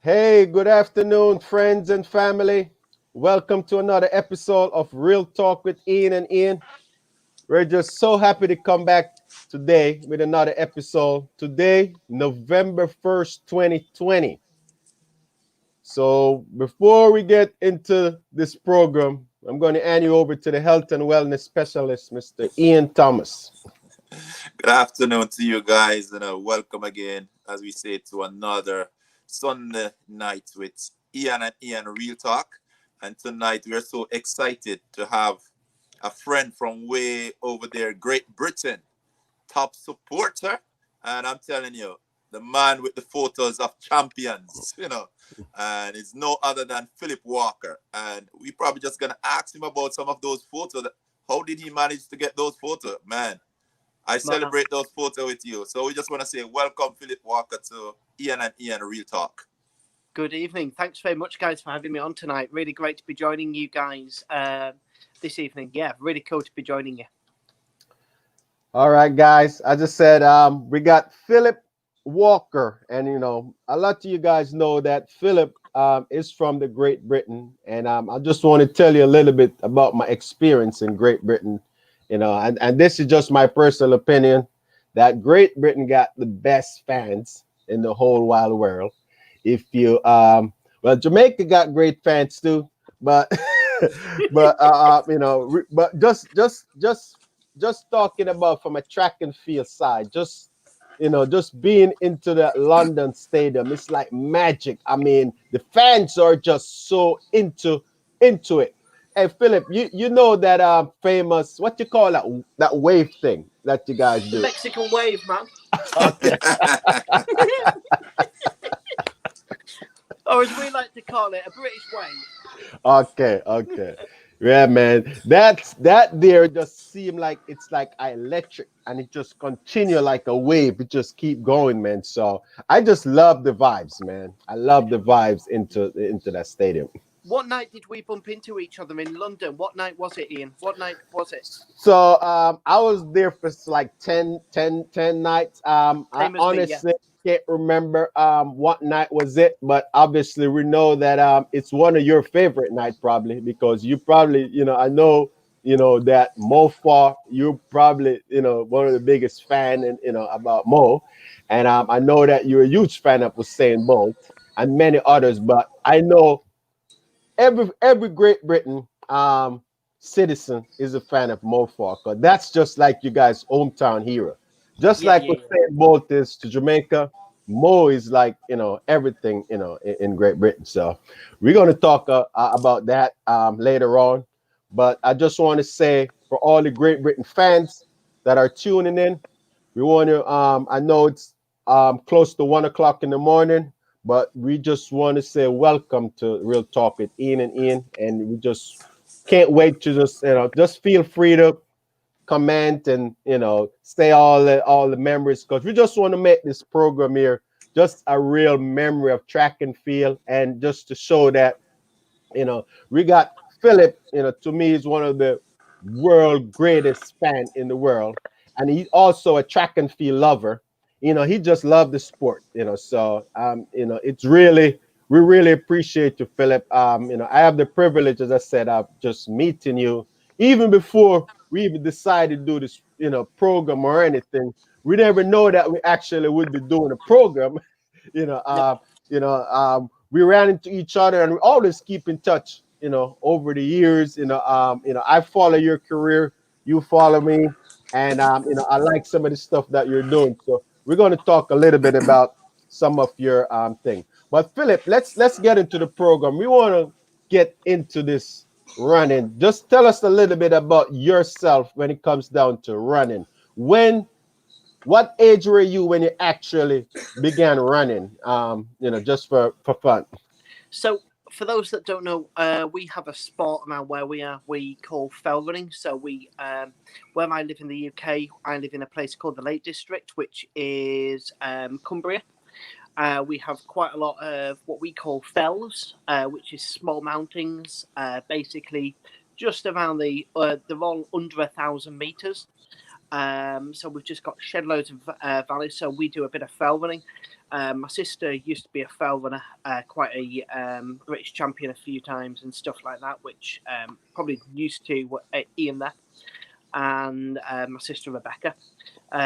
Hey, good afternoon, friends and family. Welcome to another episode of Real Talk with Ian and Ian. We're just so happy to come back today with another episode. Today, November 1st, 2020. So, before we get into this program, I'm going to hand you over to the health and wellness specialist, Mr. Ian Thomas. Good afternoon to you guys, and welcome again, as we say, to another Sunday night with Ian and Ian Real Talk. And tonight we're so excited to have a friend from way over there, Great Britain, top supporter. And I'm telling you, the man with the photos of champions, and it's no other than Philip Walker. And we probably just gonna ask him about some of those photos. How did he manage to get those photos, man? I celebrate those photos with you. So we just want to say welcome, Philip Walker, to Ian and Ian Real Talk. Good evening. Thanks very much, guys, for having me on tonight. Really great to be joining you guys this evening. Yeah, really cool to be joining you. All right, guys. I just said we got Philip Walker, and a lot of you guys know that Philip is from the Great Britain, and I just want to tell you a little bit about my experience in Great Britain. And this is just my personal opinion, that Great Britain got the best fans in the whole wide world. If you well, Jamaica got great fans too, but but just talking about from a track and field side, just being into that London stadium, it's like magic. I mean, the fans are just so into it. Hey Philip, you know that famous, what you call that wave thing that you guys do? The Mexican wave, man. Okay. Or as we like to call it, a British wave. Okay. Yeah, man. That there just seem like it's like electric, and it just continue like a wave. It just keep going, man. So I just love the vibes, man. I love the vibes into that stadium. What night did we bump into each other in London? What night was it, Ian? What night was it? So I was there for like 10 nights. I honestly can't remember what night was it, but obviously we know that it's one of your favorite nights, probably, because you probably, I know, that Mo Farah, you're probably, one of the biggest fan and about Mo. And I know that you're a huge fan of Usain Bolt and many others, but I know every Great Britain citizen is a fan of Mo Farah, because that's just like you guys' hometown hero. Just like Usain Bolt is to Jamaica, Mo is like everything in Great Britain. So we're going to talk about that later on. But I just want to say, for all the Great Britain fans that are tuning in, we want to. I know it's close to 1 o'clock in the morning, but we just want to say welcome to Real Talk with Ian and Ian, and we just can't wait to just feel free to comment and say all the memories, because we just want to make this program here just a real memory of track and field, and just to show that we got Philip. To me, he's one of the world greatest fan in the world, and he's also a track and field lover. He just loved the sport. So it's really, we really appreciate you, Philip. I have the privilege, as I said, of just meeting you even before we even decided to do this program or anything. We never know that we actually would be doing a program. you know we ran into each other, and we always keep in touch over the years. I follow your career, you follow me, and I like some of the stuff that you're doing. So we're going to talk a little bit about some of your thing. But Philip, let's get into the program. We want to get into this running. Just tell us a little bit about yourself when it comes down to running. What age were you when you actually began running? Just for fun. So, for those that don't know, we have a sport around where we call fell running. So where I live in the UK, I live in a place called the Lake District, which is Cumbria. We have quite a lot of what we call fells, which is small mountains, basically just around they're all under 1,000 meters. So we've just got shed loads of valleys. So we do a bit of fell running. My sister used to be a fell runner, quite a British champion a few times and stuff like that, which probably used to Ian there, and my sister Rebecca.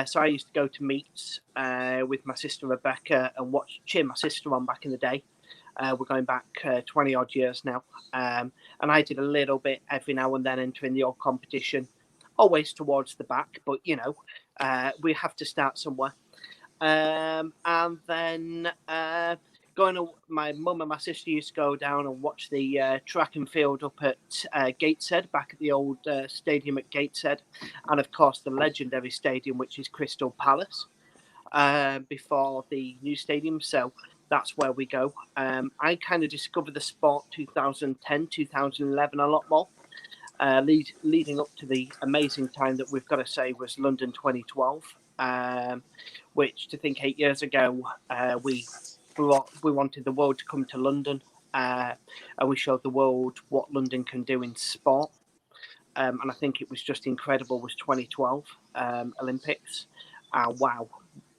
So I used to go to meets with my sister Rebecca and cheer my sister on back in the day. We're going back 20 odd years now. And I did a little bit every now and then entering the odd competition, always towards the back, but we have to start somewhere. And then my mum and my sister used to go down and watch the track and field up at Gateshead, back at the old stadium at Gateshead, and of course the legendary stadium, which is Crystal Palace, before the new stadium. So that's where we go. I kind of discovered the sport 2010, 2011 a lot more, leading up to the amazing time that we've got to say was London 2012. Which, to think 8 years ago, we wanted the world to come to London, and we showed the world what London can do in sport. And I think it was just incredible. Was 2012 Olympics? Wow,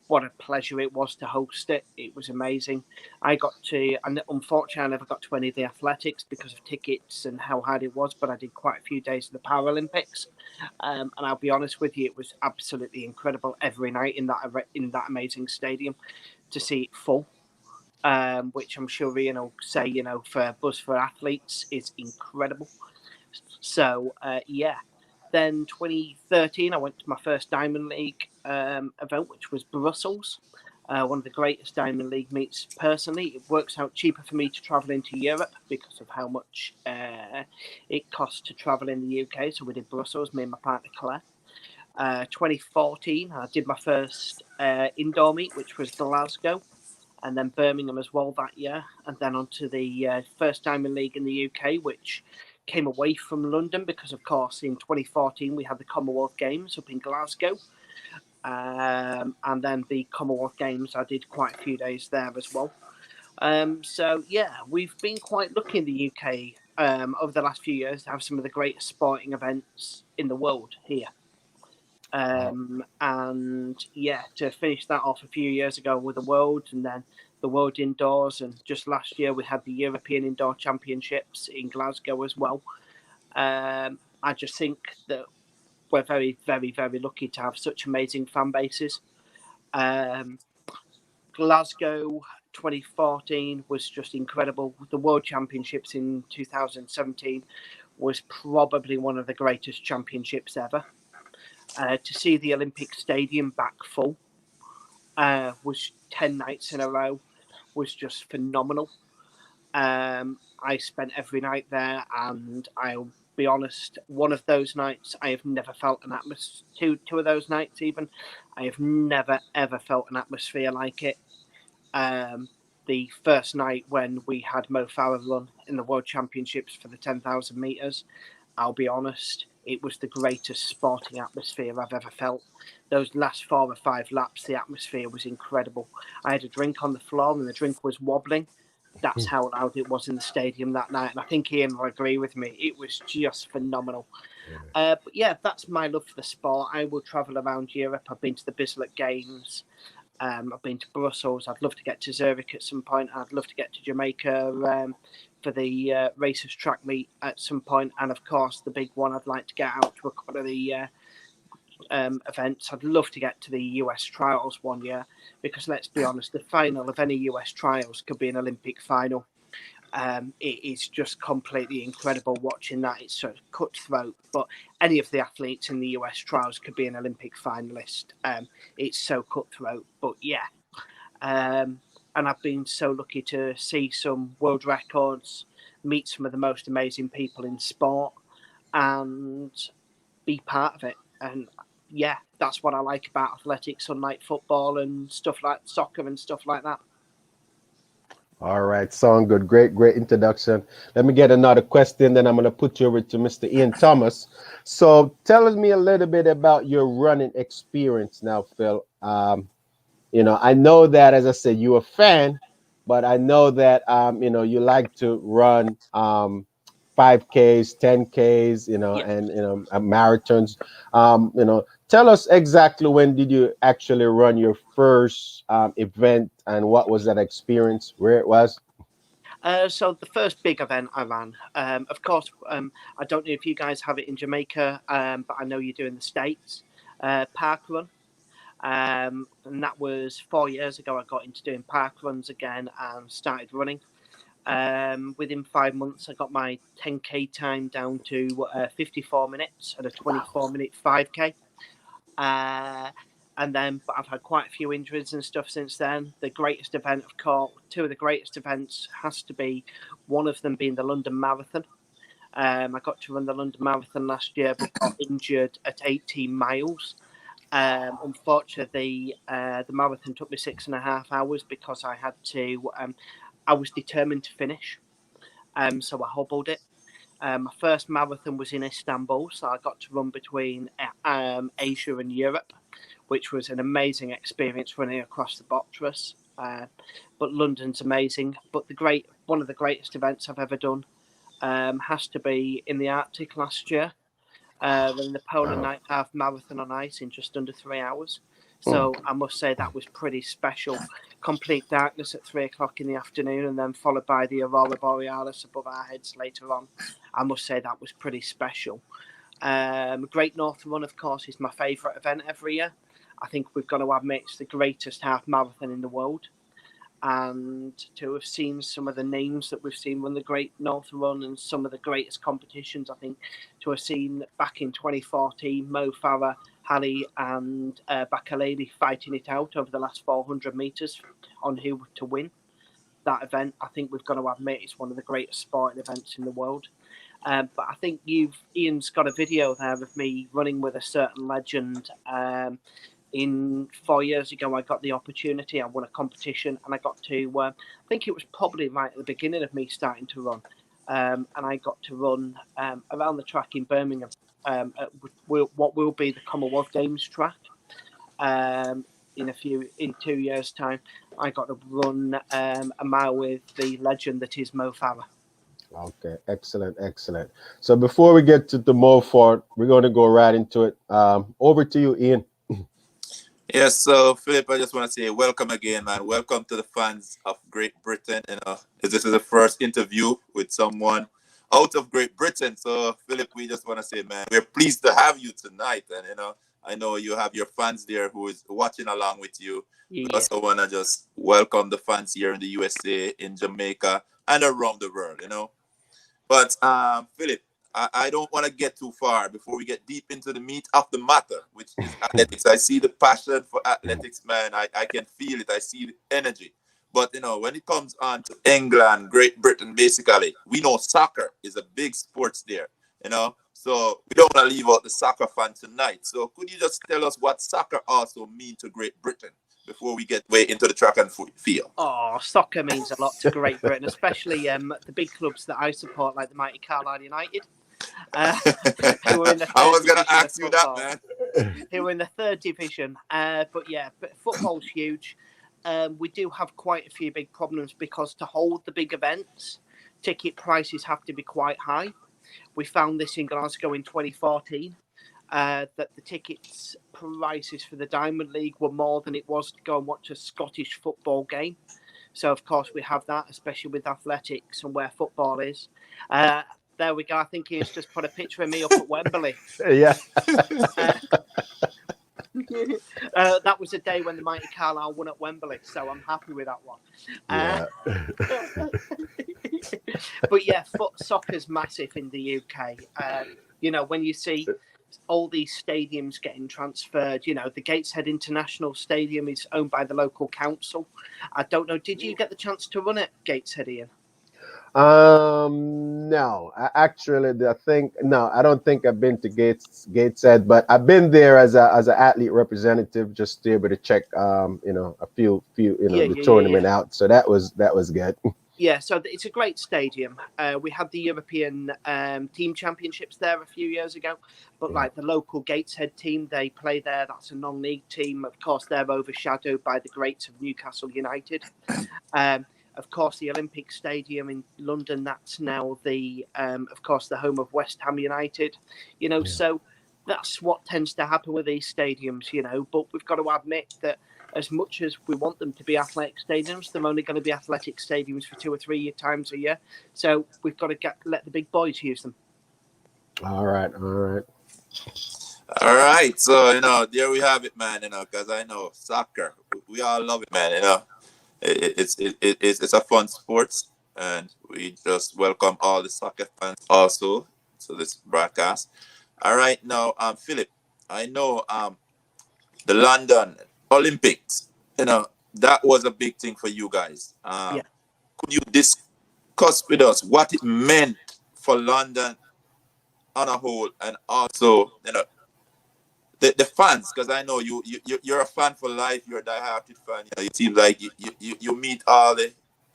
what a pleasure it was to host it. It was amazing. And unfortunately, I never got to any of the athletics because of tickets and how hard it was, but I did quite a few days of the Paralympics. And I'll be honest with you, it was absolutely incredible every night in that amazing stadium to see it full, which I'm sure Ian will say, for Buzz for Athletes is incredible. So, Then 2013, I went to my first Diamond League event, which was Brussels. One of the greatest Diamond League meets personally. It works out cheaper for me to travel into Europe because of how much it costs to travel in the UK. So we did Brussels, me and my partner Claire. 2014, I did my first indoor meet, which was Glasgow, and then Birmingham as well that year. And then on to the first Diamond League in the UK, which came away from London because, of course, in 2014 we had the Commonwealth Games up in Glasgow. And then the Commonwealth Games, I did quite a few days there as well. We've been quite lucky in the UK over the last few years to have some of the greatest sporting events in the world here. To finish that off a few years ago with the World, and then the World Indoors, and just last year we had the European Indoor Championships in Glasgow as well. I just think that we're very, very, very lucky to have such amazing fan bases. Glasgow 2014 was just incredible. The World Championships in 2017 was probably one of the greatest championships ever. To see the Olympic Stadium back full was 10 nights in a row, was just phenomenal. I spent every night there, and I'll be honest, one of those nights I have never felt an atmosphere. Two of those nights even, I have never ever felt an atmosphere like it. The first night when we had Mo Farah run in the World Championships for the 10,000 meters, I'll be honest, it was the greatest sporting atmosphere I've ever felt. Those last 4 or 5 laps, the atmosphere was incredible. I had a drink on the floor and the drink was wobbling. That's how loud it was in the stadium that night. And I think Ian will agree with me. It was just phenomenal. That's my love for the sport. I will travel around Europe. I've been to the Bislett Games. I've been to Brussels. I'd love to get to Zurich at some point. I'd love to get to Jamaica for the Racers Track meet at some point. And of course, the big one, I'd like to get out to a couple of the events. I'd love to get to the US trials one year, because let's be honest, the final of any US trials could be an Olympic final. It is just completely incredible watching that. It's sort of cutthroat, but any of the athletes in the US trials could be an Olympic finalist. It's so cutthroat, but and I've been so lucky to see some world records, meet some of the most amazing people in sport, and be part of it. And that's what I like about athletics, unlike football and stuff like soccer and stuff like that. All right, sound good. Great introduction. Let me get another question, then I'm going to put you over to Mr. Ian Thomas. So tell me a little bit about your running experience now, Phil. I know that, as I said, you're a fan, but I know that, you like to run 5Ks, 10Ks, and marathons. Tell us exactly, when did you actually run your first event, and what was that experience? Where it was? So the first big event I ran, of course, I don't know if you guys have it in Jamaica, but I know you do in the States, park run. And that was 4 years ago. I got into doing park runs again and started running. Within 5 months, I got my 10K time down to 54 minutes at a 24-minute 5K. And then, but I've had quite a few injuries and stuff since then. The greatest event, of course, two of the greatest events has to be, one of them being the London Marathon. I got to run the London Marathon last year, but got injured at 18 miles. Unfortunately, the marathon took me 6.5 hours because I had to. I was determined to finish, so I hobbled it. My first marathon was in Istanbul, so I got to run between Asia and Europe, which was an amazing experience running across the Botras. But London's amazing. But one of the greatest events I've ever done has to be in the Arctic last year. In the Polar Night Half Marathon on ice in just under 3 hours. So I must say that was pretty special. Complete darkness at 3 o'clock in the afternoon, and then followed by the Aurora Borealis above our heads later on. I must say that was pretty special. Great North Run, of course, is my favourite event every year. I think we've got to admit it's the greatest half marathon in the world. And to have seen some of the names that we've seen run the Great North Run and some of the greatest competitions, I think to have seen back in 2014, Mo Farah, Halley and Bakaleli fighting it out over the last 400 metres on who to win that event, I think we've got to admit it's one of the greatest sporting events in the world. But I think Ian's got a video there of me running with a certain legend. In 4 years ago, I got the opportunity. I won a competition, and I got to. I think it was probably right at the beginning of me starting to run, and I got to run around the track in Birmingham, at what will be the Commonwealth Games track. In 2 years' time, I got to run a mile with the legend that is Mo Farah. Okay, excellent. So before we get to the Mo Fort, we're going to go right into it. Over to you, Ian. Yes, so Philip, I just want to say welcome again, man. Welcome to the fans of Great Britain. This is the first interview with someone out of Great Britain. So Philip, we just want to say, man, we're pleased to have you tonight. And I know you have your fans there who is watching along with you. Yeah. We also want to just welcome the fans here in the USA, in Jamaica, and around the world. But Philip, I don't want to get too far before we get deep into the meat of the matter, which is athletics. I see the passion for athletics, man. I can feel it. I see the energy. But, when it comes on to England, Great Britain, basically, we know soccer is a big sports there, So we don't want to leave out the soccer fan tonight. So could you just tell us what soccer also means to Great Britain before we get way into the track and field? Oh, soccer means a lot to Great Britain, especially the big clubs that I support, like the mighty Carlisle United. Who were in the I was going to ask you that, man. Who were in the third division. But football's huge. We do have quite a few big problems because to hold the big events, ticket prices have to be quite high. We found this in Glasgow in 2014, that the tickets prices for the Diamond League were more than it was to go and watch a Scottish football game. So, of course, we have that, especially with athletics and where football is. There we go. I think he's just put a picture of me up at Wembley. Yeah. That was a day when the mighty Carlisle won at Wembley, so I'm happy with that one. Yeah. But yeah, soccer's massive in the UK. When you see all these stadiums getting transferred, the Gateshead International Stadium is owned by the local council. I don't know. Did you get the chance to run at Gateshead, Ian? No, I don't think I've been to Gateshead, but I've been there as an athlete representative, just to be able to check, a few, the tournament out. So that was good. Yeah, so it's a great stadium. We had the European team championships there a few years ago, but like the local Gateshead team, they play there. That's a non-league team. Of course, they're overshadowed by the greats of Newcastle United. Of course, the Olympic Stadium in London, that's now of course, the home of West Ham United. So that's what tends to happen with these stadiums, but we've got to admit that as much as we want them to be athletic stadiums, they're only going to be athletic stadiums for 2 or 3 times a year. So we've got to let the big boys use them. All right. All right. So, there we have it, man, because I know soccer, we all love it, man, it's a fun sport, and we just welcome all the soccer fans also to this broadcast. All right. Now, Philip, I know the London Olympics, that was a big thing for you guys. Could you discuss with us what it meant for London on a whole, and also, the fans? Because I know you're a fan for life. You're a die-hearted fan. It seems like you meet all the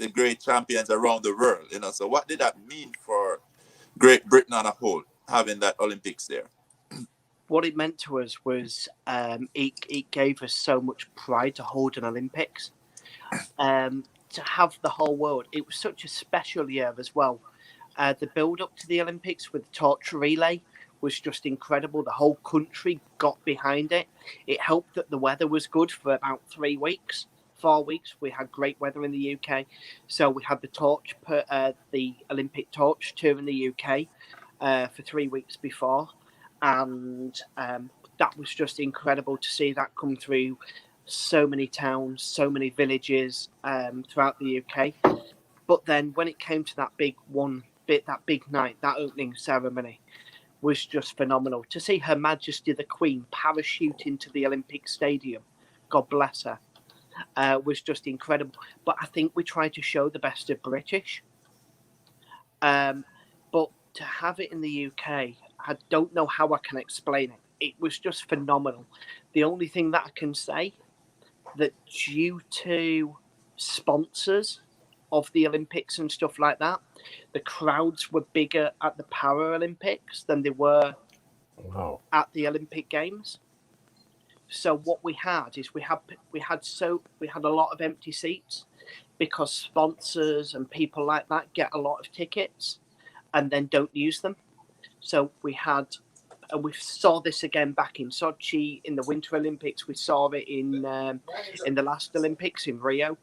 great champions around the world. So what did that mean for Great Britain on a whole, having that Olympics there? What it meant to us was it gave us so much pride to hold an Olympics, to have the whole world. It was such a special year as well. The build up to the Olympics with the torch relay was just incredible. The whole country got behind it. It helped that the weather was good for about 4 weeks. We had great weather in the UK, so we had the Olympic torch tour in the UK for 3 weeks before, and that was just incredible to see that come through so many towns, so many villages throughout the UK. But then when it came to that big night, that opening ceremony was just phenomenal. To see Her Majesty the Queen parachute into the Olympic Stadium, God bless her, was just incredible. But I think we tried to show the best of British. But to have it in the UK, I don't know how I can explain it. It was just phenomenal. The only thing that I can say, that due to sponsors of the Olympics and stuff like that, the crowds were bigger at the Paralympics than they were at the Olympic Games. So what we had is we had a lot of empty seats, because sponsors and people like that get a lot of tickets and then don't use them. So we saw this again back in Sochi in the Winter Olympics. We saw it in the last Olympics in Rio.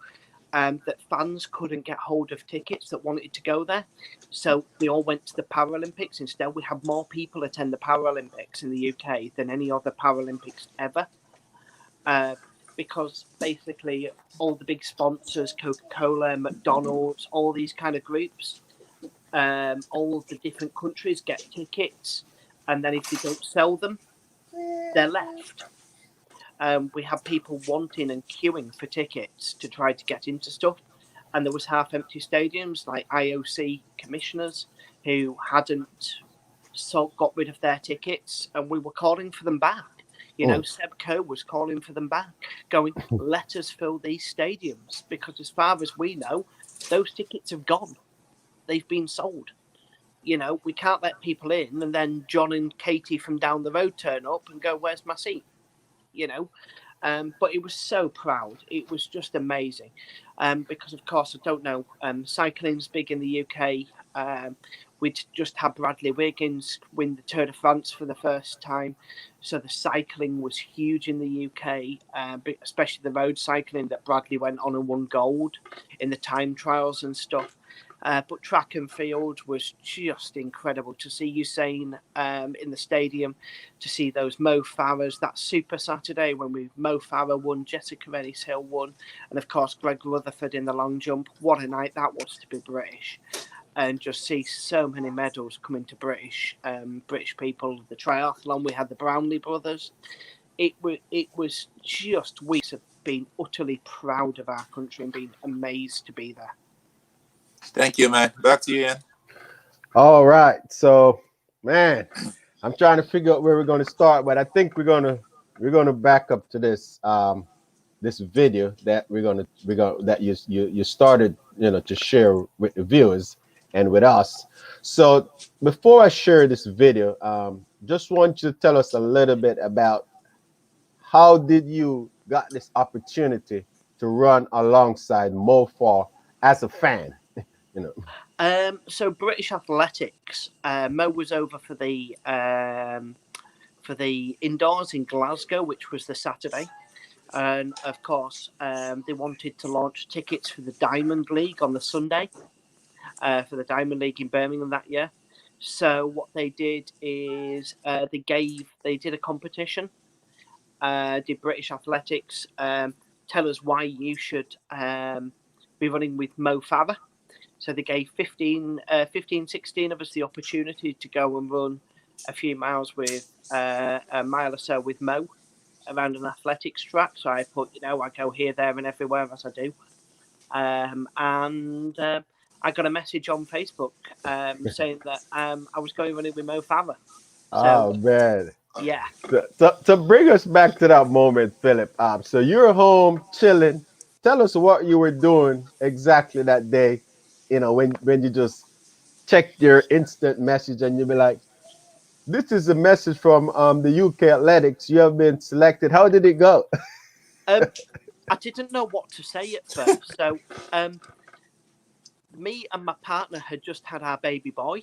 That fans couldn't get hold of tickets that wanted to go there. So they all went to the Paralympics. Instead, we have more people attend the Paralympics in the UK than any other Paralympics ever. Because basically all the big sponsors, Coca-Cola, McDonald's, all these kind of groups, all of the different countries get tickets. And then if they don't sell them, they're left. We had people wanting and queuing for tickets to try to get into stuff, and there was half-empty stadiums, like IOC commissioners who hadn't got rid of their tickets, and we were calling for them back. Seb Coe was calling for them back, going, let us fill these stadiums, because as far as we know, those tickets have gone. They've been sold. We can't let people in, and then John and Katie from down the road turn up and go, where's my seat? But it was so proud. It was just amazing, because of course, I don't know, cycling's big in the UK. We'd just had Bradley Wiggins win the Tour de France for the first time, so the cycling was huge in the UK, especially the road cycling that Bradley went on and won gold in the time trials and stuff. But track and field was just incredible to see Usain in the stadium, to see those Mo Farahs, that Super Saturday when Mo Farah won, Jessica Ennis-Hill won, and of course Greg Rutherford in the long jump. What a night that was to be British, and just see so many medals coming to British people. The triathlon, we had the Brownlee brothers. It was just weeks of being utterly proud of our country and being amazed to be there. Thank you, man. Back to you, Ian. All right. So, man, I'm trying to figure out where we're going to start, but I think we're going to back up to this this video that that you started, to share with the viewers and with us. So, before I share this video, just want you to tell us a little bit about how did you got this opportunity to run alongside Mo Farah as a fan? So British athletics, Mo was over for the indoors in Glasgow, which was the Saturday. And of course, they wanted to launch tickets for the Diamond League on the Sunday, for the Diamond League in Birmingham that year. So what they did is they did a competition. Did British athletics tell us why you should be running with Mo Farah? So they gave 15, 16 of us the opportunity to go and run a few miles with a mile or so with Mo around an athletics track. So I put, I go here, there, and everywhere as I do. And I got a message on Facebook saying that I was going running with Mo Farah. Oh man. Yeah. To bring us back to that moment, Philip. So you're home chilling. Tell us what you were doing exactly that day. When you just checked your instant message and you'll be like, "This is a message from the UK Athletics. You have been selected." How did it go? I didn't know what to say at first. So me and my partner had just had our baby boy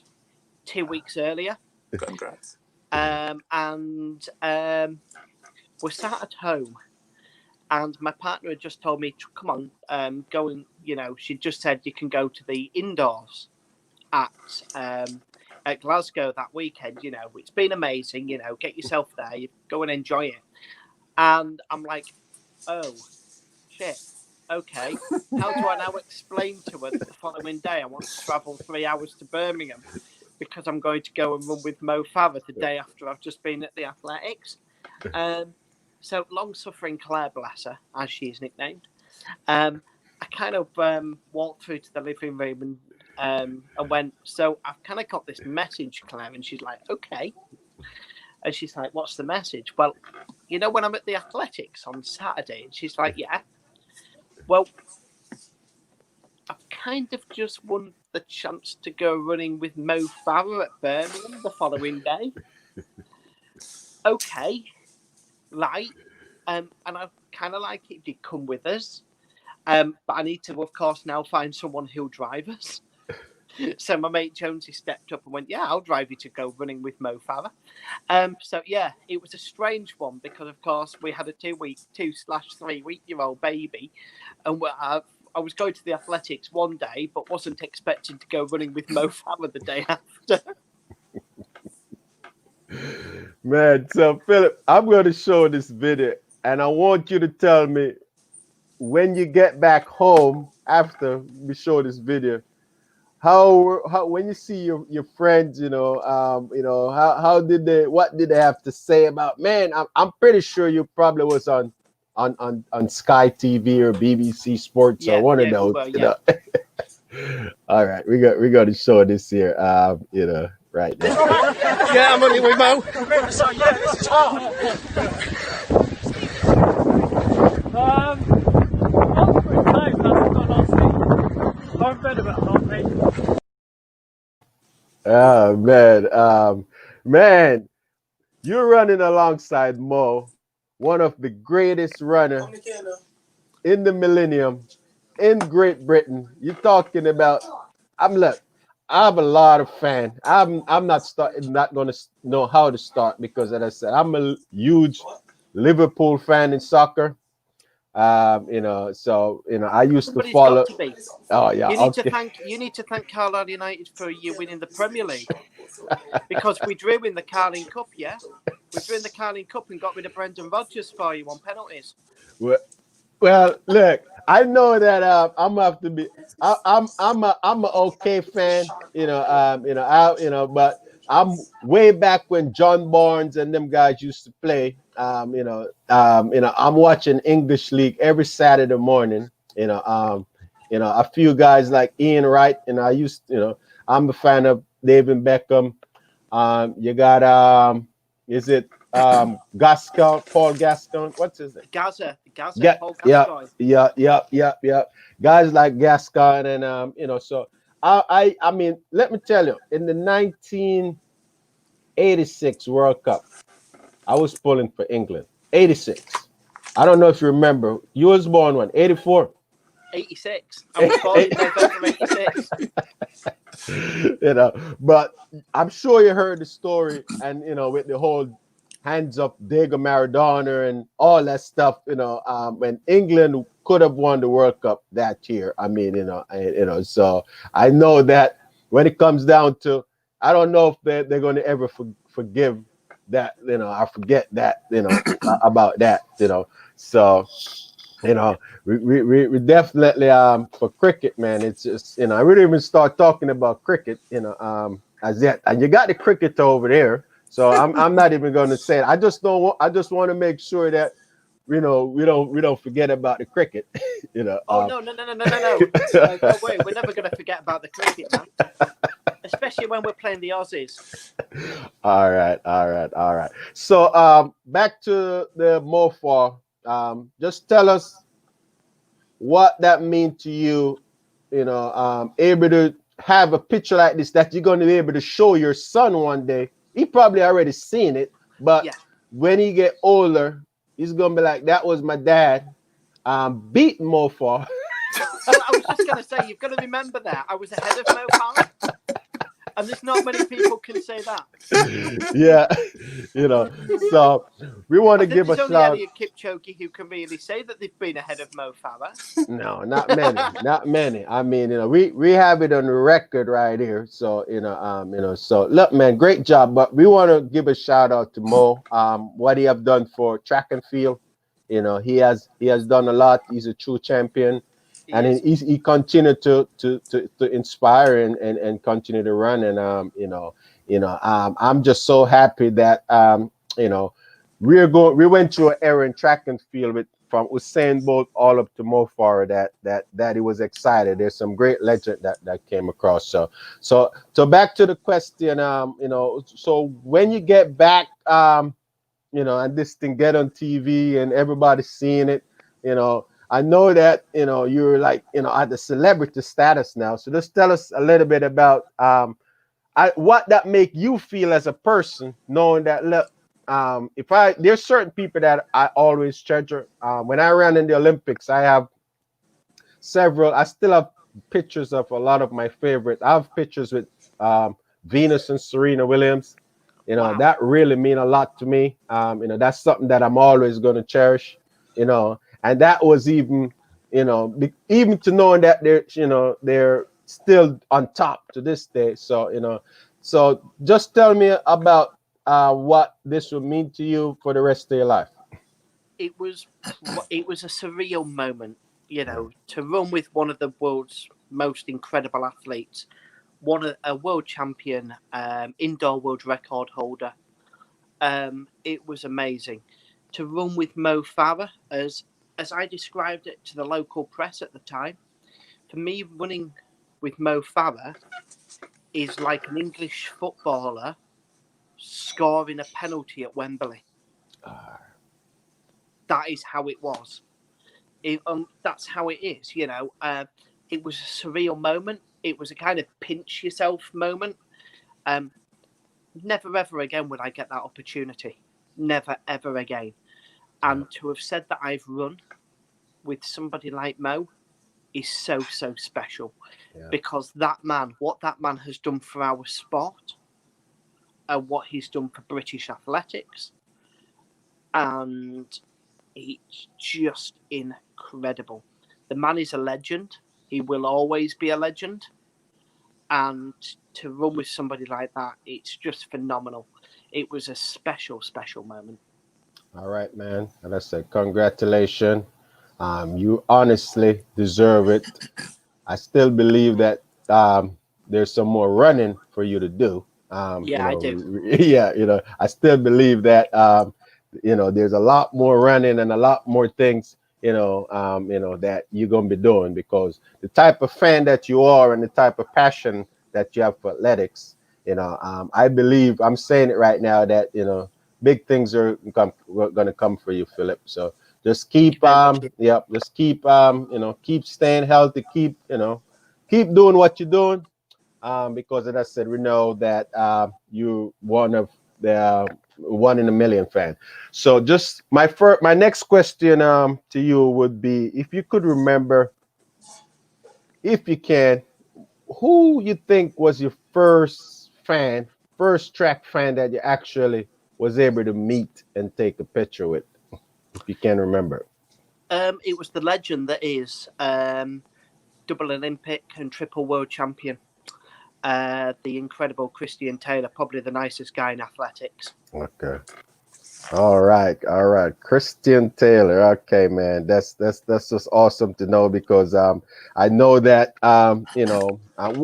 2 weeks earlier. Congrats. And we're sat at home, and my partner had just told me, "Come on, go and," she just said you can go to the indoors at Glasgow that weekend. It's been amazing. Get yourself there. You go and enjoy it. And I'm like, oh shit. Okay. How do I now explain to her that the following day I want to travel 3 hours to Birmingham because I'm going to go and run with Mo Farah the day after I've just been at the athletics? So long-suffering Claire, bless her, as she is nicknamed, I kind of walked through to the living room and went, "So I've kind of got this message, Claire," and she's like, "Okay." And she's like, "What's the message?" "Well, when I'm at the athletics on Saturday," and she's like, "Yeah. Well, I've kind of just won the chance to go running with Mo Farah at Birmingham the following day." Okay, right. And I kind of like it if you come with us. But I need to, of course, now find someone who'll drive us. So my mate Jonesy stepped up and went, "Yeah, I'll drive you to go running with Mo Farah." So yeah, it was a strange one because, of course, we had a 2/3 week-year-old baby, and I was going to the athletics one day, but wasn't expecting to go running with Mo Farah the day after. Man, so Philip, I'm going to show this video, and I want you to tell me when you get back home after we show this video, how when you see your friends, what did they have to say about? Man, I'm pretty sure you probably was on Sky TV or BBC Sports or one of those. All right, we got to show this here. Right now. Yeah, I'm running with Mo. So yeah, this is hard. I'm pretty tired, but I've got a lot of sleep. I'm in bed about 8:30. Oh man, you're running alongside Mo, one of the greatest runner in the millennium in Great Britain. You're talking about. I have a lot of fans. I'm not gonna know how to start because, as I said, I'm a huge Liverpool fan in soccer. I used to follow. Got to be. Oh yeah, you need to thank Carlisle United for you winning the Premier League because we drew in the Carling Cup. Yeah, we drew in the Carling Cup and got rid of Brendan Rodgers for you on penalties. Well, look, I know that I'm gonna have to be. I'm an okay fan, but I'm way back when John Barnes and them guys used to play. I'm watching English League every Saturday morning. A few guys like Ian Wright, and I'm a fan of David Beckham. You got is it Gascon, Paul Gascon? What's his name? Gaza, Paul Gascoigne. Yeah. Guys like Gascon and so I mean, let me tell you, in the 1986 World Cup, I was pulling for England. 86. I don't know if you remember. You was born when? 84. 86. I was born in November 86. But I'm sure you heard the story, and with the whole hands up Diego Maradona and all that stuff. When England could have won the World Cup that year. I mean, so I know that when it comes down to, I don't know if they're going to ever forgive that. I forget that. About that. So. We definitely for cricket, man. It's just I really even start talking about cricket, as yet. And you got the cricketer over there, so I'm not even going to say it. I just want to make sure that we don't forget about the cricket. Oh no! Don't worry, we're never going to forget about the cricket, man. Especially when we're playing the Aussies. All right. So back to the MOFA. Just tell us what that means to you, able to have a picture like this that you're going to be able to show your son one day. He probably already seen it, but when he get older, he's going to be like, that was my dad beating MOFA. I was just going to say, you've got to remember that. I was ahead of Mo Farah. And there's not many people can say that. Yeah, so we want to give a shout. There's only Kipchoge who can really say that they've been ahead of Mo Farah. No, not many. I mean, we have it on the record right here. So, so look, man, great job. But we want to give a shout out to Mo. What he have done for track and field. He has done a lot. He's a true champion. And he continued to inspire and continue to run, and I'm just so happy that we went through an era in track and field from Usain Bolt all up to Mo Farah that he was excited. There's some great legend that came across. So back to the question, so when you get back, and this thing get on TV and everybody's seeing it, I know that you're like at the celebrity status now. So just tell us a little bit about what that make you feel as a person, knowing that look, there's certain people that I always treasure. When I ran in the Olympics, I have several. I still have pictures of a lot of my favorites. I have pictures with Venus and Serena Williams. Wow. That really mean a lot to me. That's something that I'm always going to cherish. And that was even to knowing that they're still on top to this day. So, so just tell me about what this would mean to you for the rest of your life. It was a surreal moment, to run with one of the world's most incredible athletes, a world champion, indoor world record holder. It was amazing to run with Mo Farah, as I described it to the local press at the time. For me, running with Mo Farah is like an English footballer scoring a penalty at Wembley. That is how it was. That's how it is, It was a surreal moment. It was a kind of pinch yourself moment. Never ever again would I get that opportunity. Never ever again. And to have said that I've run with somebody like Mo is so special, because what that man has done for our sport and what he's done for British athletics, and it's just incredible. The man is a legend. He will always be a legend. And to run with somebody like that, it's just phenomenal. It was a special moment. All right, man. And I said, congratulations. You honestly deserve it. I still believe that there's some more running for you to do. I do. Yeah, I still believe that there's a lot more running and a lot more things that you're gonna be doing, because the type of fan that you are and the type of passion that you have for athletics, I believe, I'm saying it right now, that big things are gonna come for you, Philip. So just keep keep staying healthy, keep doing what you're doing, because as I said, we know that you're one of the 1 in a million fan. So just my next question to you would be, if you could remember if you can, who you think was your first track fan that you actually was able to meet and take a picture with, if you can remember? It was the legend that is double Olympic and triple world champion, the incredible Christian Taylor, probably the nicest guy in athletics. Okay. All right. Christian Taylor. Okay, man. That's just awesome to know, because I know that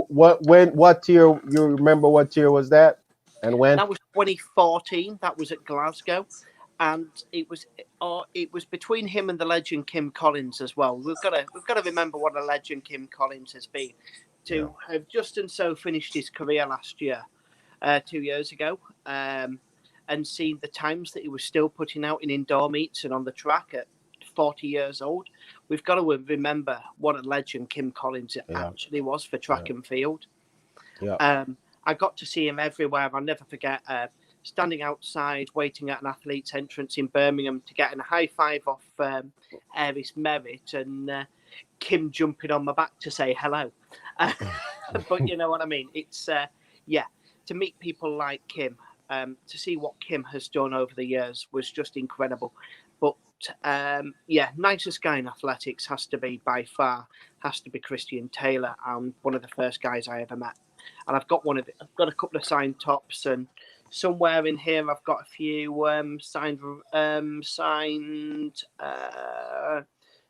what year, you remember what year was that and when? That was 2014. That was at Glasgow, and it was between him and the legend Kim Collins as well. We've got to remember what a legend Kim Collins has been. To have just and so finished his career last year, 2 years ago, and seen the times that he was still putting out in indoor meets and on the track at 40 years old, we've got to remember what a legend Kim Collins actually was for track and field. Yeah. I got to see him everywhere. I'll never forget standing outside waiting at an athlete's entrance in Birmingham to get a high five off Aris Merritt, and Kim jumping on my back to say hello. But you know what I mean? It's to meet people like Kim, to see what Kim has done over the years was just incredible. But nicest guy in athletics has to be Christian Taylor, and one of the first guys I ever met. And I've got a couple of signed tops, and somewhere in here I've got a few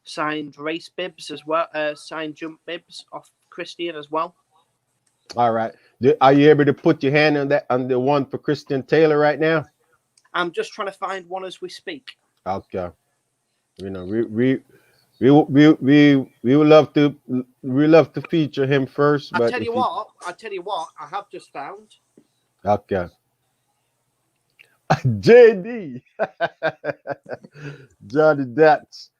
signed race bibs as well, signed jump bibs off Christian as well. All right. Are you able to put your hand on the one for Christian Taylor right now? I'm just trying to find one as we speak. Okay. You know, we would love to feature him first. I But tell you what, I have just found. Okay. JD. Johnny Dutch.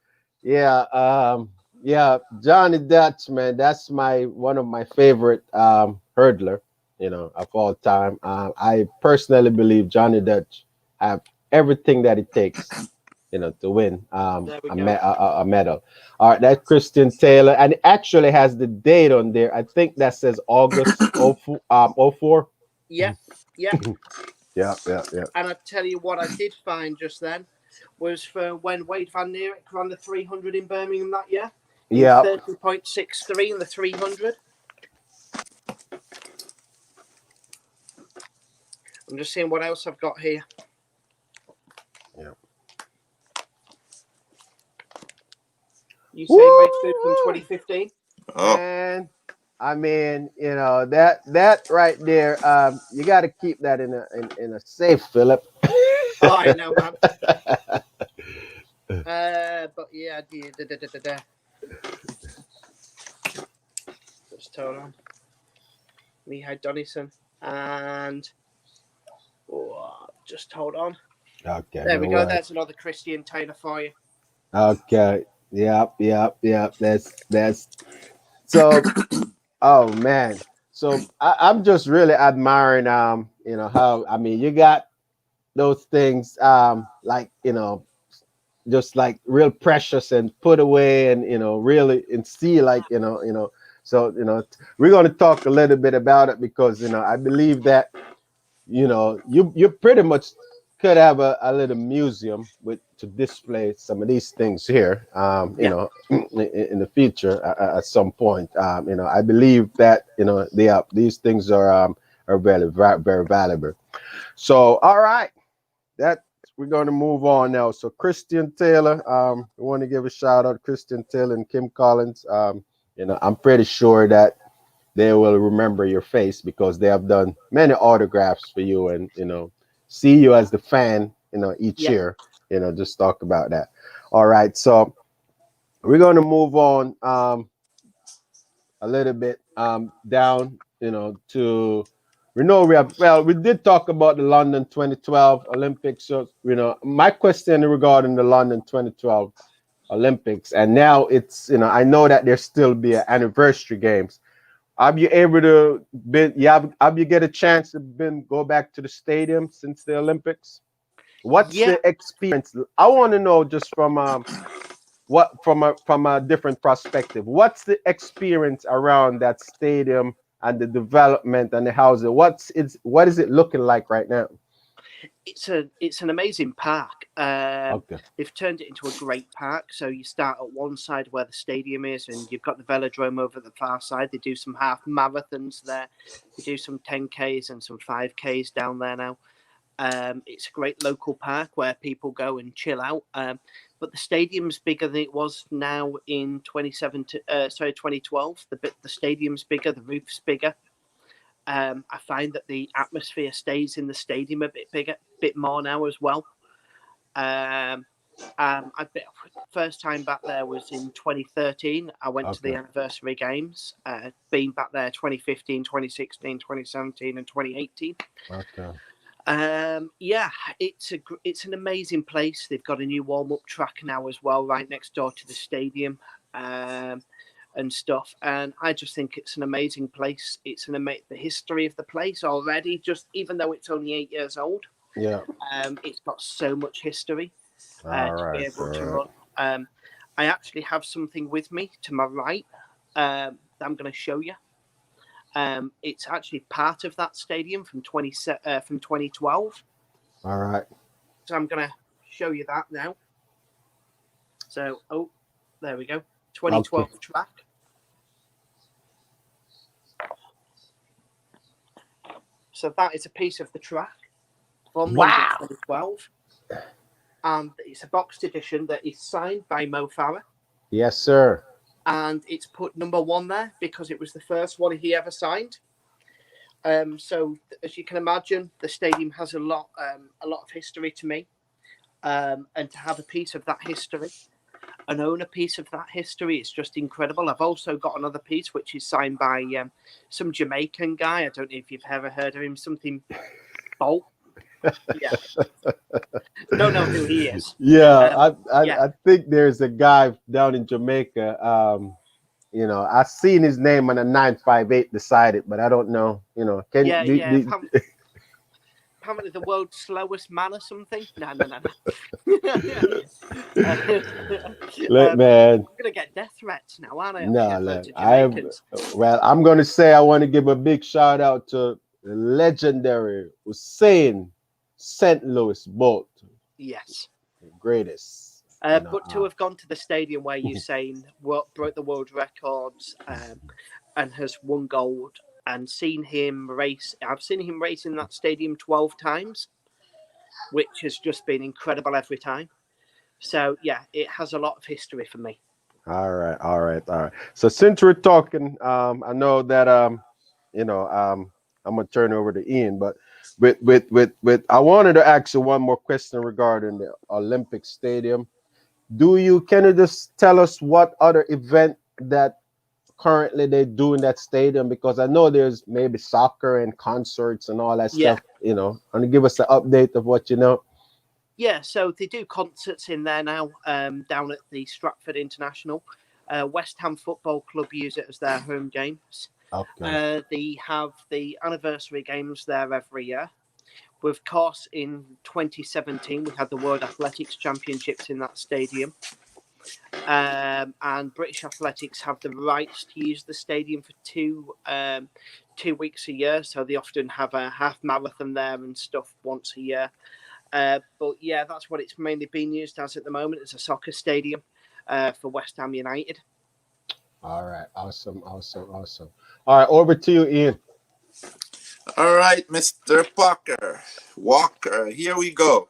Yeah, Johnny Dutch, man. That's one of my favorite hurdler, of all time. I personally believe Johnny Dutch have everything that it takes, to win a medal. All right, that's Christian Taylor, and it actually has the date on there. I think that says August 04. Yeah. Yeah. And I tell you what I did find just then was for when Wade Van Neerijk ran the 300 in Birmingham that year. Yeah. 30.63 in the 300. I'm just seeing what else I've got here. Yeah. Usain race food from 2015. Oh. And I mean, that right there, you got to keep that in a safe, Philip. Oh, I know, man. But yeah, just hold on. Mihai Donison and just hold on. Okay. There we go. There's another Christian Taylor for you. Okay. Yep. That's so. Oh man. So I'm just really admiring how, I mean, you got those things like, just like real precious and put away, and really, and see, like, so we're going to talk a little bit about it, because I believe that you pretty much could have a little museum to display some of these things here, in the future at some point. I believe that these things are very, very valuable. So, all right, we're going to move on now. So, Christian Taylor, we want to give a shout out to Christian Taylor and Kim Collins. I'm pretty sure that they will remember your face, because they have done many autographs for you, and see you as the fan, each year. Just talk about that. All right, so we're going to move on a little bit down, to we did talk about the London 2012 Olympics. So my question regarding the London 2012 Olympics, and now it's I know that there still be an anniversary games. Have you able to have you get a chance to go back to the stadium since the Olympics? What's the experience? I want to know, just from what from a different perspective, what's the experience around that stadium and the development and the housing? What is it looking like right now? It's an amazing park. Okay. They've turned it into a great park. So you start at one side where the stadium is, and you've got the velodrome over the far side. They do some half marathons there. They do some 10Ks and some 5Ks down there now. It's a great local park where people go and chill out. But the stadium's bigger than it was now in 2012. The stadium's bigger, the roof's bigger. I find that the atmosphere stays in the stadium a bit bigger, bit more now as well. First time back there was in 2013. I went to the anniversary games. Been back there 2015, 2016, 2017, and 2018. Okay. Yeah, it's an amazing place. They've got a new warm-up track now as well, right next door to the stadium. And stuff, and I just think it's an amazing place. It's the history of the place already, just even though it's only 8 years old. Yeah. It's got so much history to be able to run. I actually have something with me to my right that I'm going to show you. It's actually part of that stadium from 2012. All right. So I'm going to show you that now. So, there we go. 2012 track. So that is a piece of the track from London 2012. And it's a boxed edition that is signed by Mo Farah. Yes, sir. And it's put number 1 there because it was the first one he ever signed. So as you can imagine, the stadium has a lot of history to me. And to have a piece of that history and own a piece of that history is just incredible. I've also got another piece which is signed by some Jamaican guy. I don't know if you've ever heard of him. Something Bolt. Yeah. Don't know who he is. Yeah, I think there's a guy down in Jamaica. I've seen his name on a 958 beside it, but I don't know. Apparently the world's slowest man or something. No. Look, man. I'm gonna get death threats now, aren't I? No, I'm gonna say I want to give a big shout out to the legendary Usain St. Louis Bolt. Yes. The greatest. But to have gone to the stadium where Usain broke the world records and has won gold, and seen him race. I've seen him race in that stadium 12 times, which has just been incredible every time. So, yeah, it has a lot of history for me. All right. So since we're talking, I know that, I'm going to turn over to Ian, but with I wanted to ask you one more question regarding the Olympic Stadium. Can you just tell us what other event that currently they do in that stadium? Because I know there's maybe soccer and concerts and all that stuff, and give us an update of what you know. Yeah, so they do concerts in there now, down at the Stratford International. West Ham Football Club use it as their home games. Okay. They have the anniversary games there every year. Of course, in 2017, we had the World Athletics Championships in that stadium. And British Athletics have the rights to use the stadium for 2 weeks a year. So they often have a half marathon there and stuff once a year. But yeah, that's what it's mainly been used as at the moment. It's a soccer stadium for West Ham United. All right. Awesome. All right. Over to you, Ian. All right, Mr. Walker. Here we go.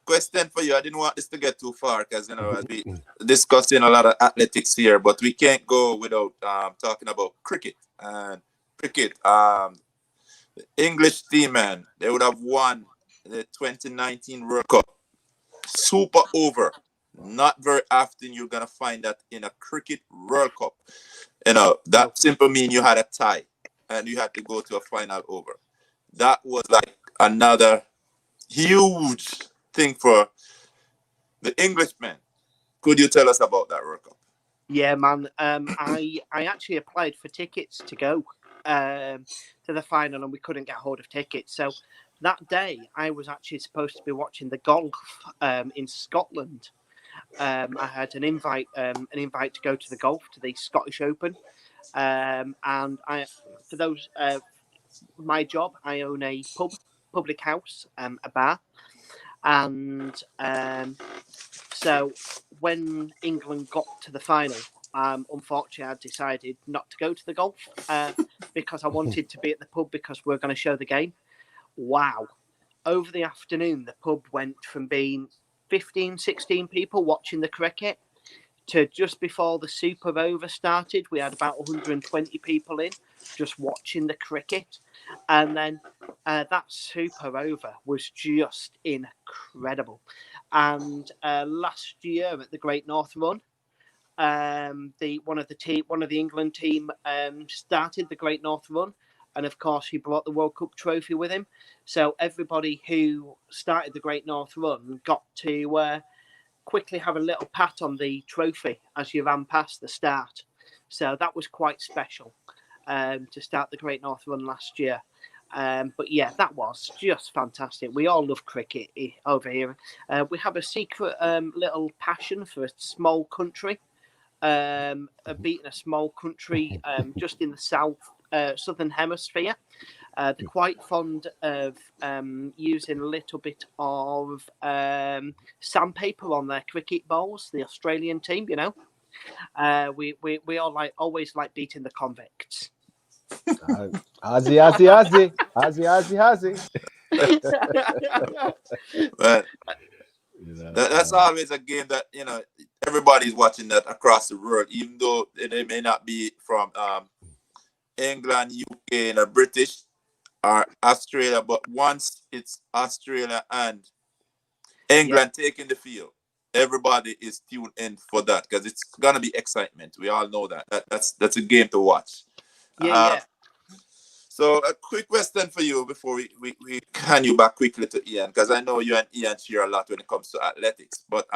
Question for you. I didn't want this to get too far because, as we discussing a lot of athletics here, but we can't go without talking about cricket. And cricket, the English team, man, they would have won the 2019 World Cup. Super over. Not very often you're going to find that in a cricket World Cup. That simply means you had a tie and you had to go to a final over. That was like another huge thing for the Englishmen. Could you tell us about that World Cup? Yeah, man. I actually applied for tickets to go to the final, and we couldn't get hold of tickets. So that day, I was actually supposed to be watching the golf in Scotland, I had an invite to go to the golf, to the Scottish Open, and for those my job, I own a public house, a bar, and so when England got to the final, unfortunately, I decided not to go to the golf because I wanted to be at the pub because we're going to show the game. Wow. Over the afternoon, the pub went from being 15, 16 people watching the cricket to just before the Super Over started, we had about 120 people in just watching the cricket. And then that Super Over was just incredible. And last year at the Great North Run, one of the England team started the Great North Run. And of course, he brought the World Cup trophy with him. So everybody who started the Great North Run got to quickly have a little pat on the trophy as you ran past the start. So that was quite special to start the Great North Run last year. But yeah, that was just fantastic. We all love cricket over here. We have a secret little passion for a small country, beating a small country just in the southern hemisphere. They're quite fond of using a little bit of sandpaper on their cricket balls. The Australian team, you know, we all always like beating the convicts. Aussie. But that's always a game that, you know, everybody's watching that across the world, even though they may not be from England, UK, and British or Australia. But once it's Australia and England taking the field, everybody is tuned in for that because it's gonna be excitement. We all know that. That's a game to watch. Yeah. So a quick question for you before we hand you back quickly to Ian, because I know you and Ian share a lot when it comes to athletics. But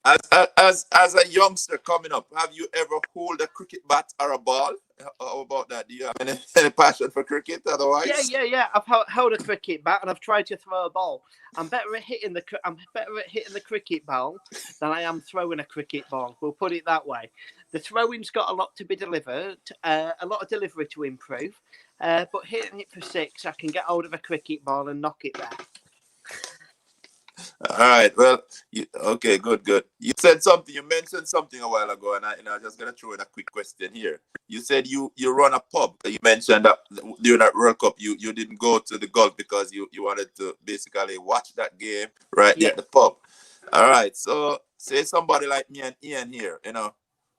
as a youngster coming up, have you ever hold a cricket bat or a ball? How about that? Do you have any passion for cricket otherwise? Yeah. I've held a cricket bat and I've tried to throw a ball. I'm better at hitting the cricket ball than I am throwing a cricket ball. We'll put it that way. The throwing's got a lot to be delivered, a lot of delivery to improve. But hitting it for six, I can get hold of a cricket ball and knock it there. All right. Well, okay, good. You mentioned something a while ago, and I'm just gonna throw in a quick question here. You said you run a pub. You mentioned that during that World Cup, you didn't go to the golf because you wanted to basically watch that game right there at the pub. All right. So say somebody like me and Ian here, you know,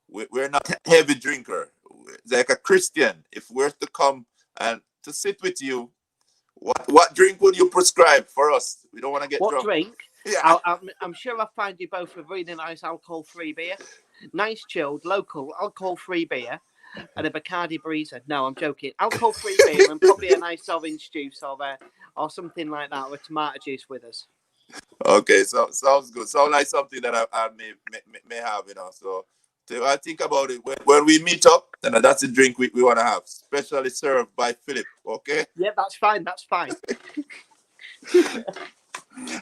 we're not a heavy drinker. Like a Christian, if we're to come and to sit with you, what drink would you prescribe for us? We don't want to get drunk. What drink? Yeah. I'm sure I'll find you both a really nice alcohol-free beer. Nice chilled, local, alcohol-free beer and a Bacardi Breezer. No, I'm joking. Alcohol-free beer and probably a nice orange juice or something like that, or tomato juice with us. Okay, so sounds good. Sounds like something that I may have, you know. So I think about it when we meet up, then that's a drink we want to have, specially served by Philip. Okay. Yeah, that's fine.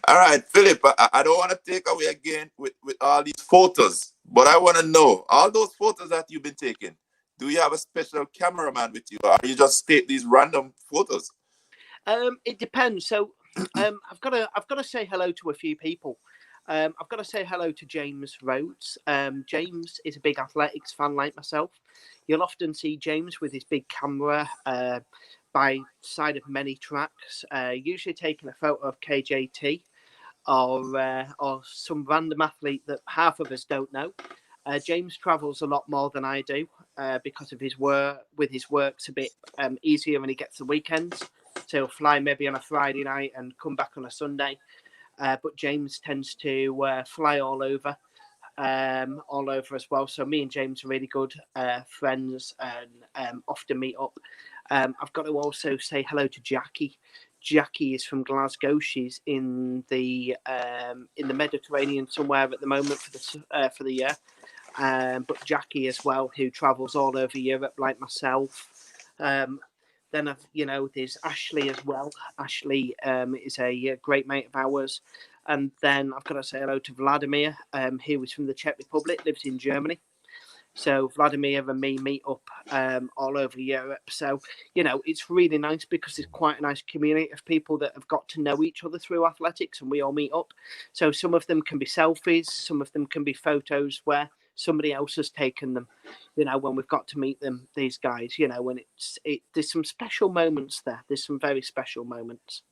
All right, Philip. I don't want to take away again with all these photos, but I want to know all those photos that you've been taking. Do you have a special cameraman with you, or you just take these random photos? It depends. So I've got to say hello to a few people. I've got to say hello to James Rhodes. James is a big athletics fan like myself. You'll often see James with his big camera by side of many tracks, usually taking a photo of KJT or some random athlete that half of us don't know. James travels a lot more than I do because of his work. With his work's a bit easier when he gets the weekends. So he'll fly maybe on a Friday night and come back on a Sunday. But James tends to fly all over as well. So me and James are really good friends and often meet up. I've got to also say hello to Jackie. Jackie is from Glasgow. She's in the Mediterranean somewhere at the moment for the year. But Jackie as well, who travels all over Europe like myself. Then there's Ashley as well. Ashley is a great mate of ours. And then I've got to say hello to Vladimir, who is from the Czech Republic, lives in Germany. So Vladimir and me meet up all over Europe. So, you know, it's really nice because it's quite a nice community of people that have got to know each other through athletics, and we all meet up. So some of them can be selfies, some of them can be photos where somebody else has taken them, you know, when we've got to meet them, these guys, you know, and there's some special moments there. There's some very special moments.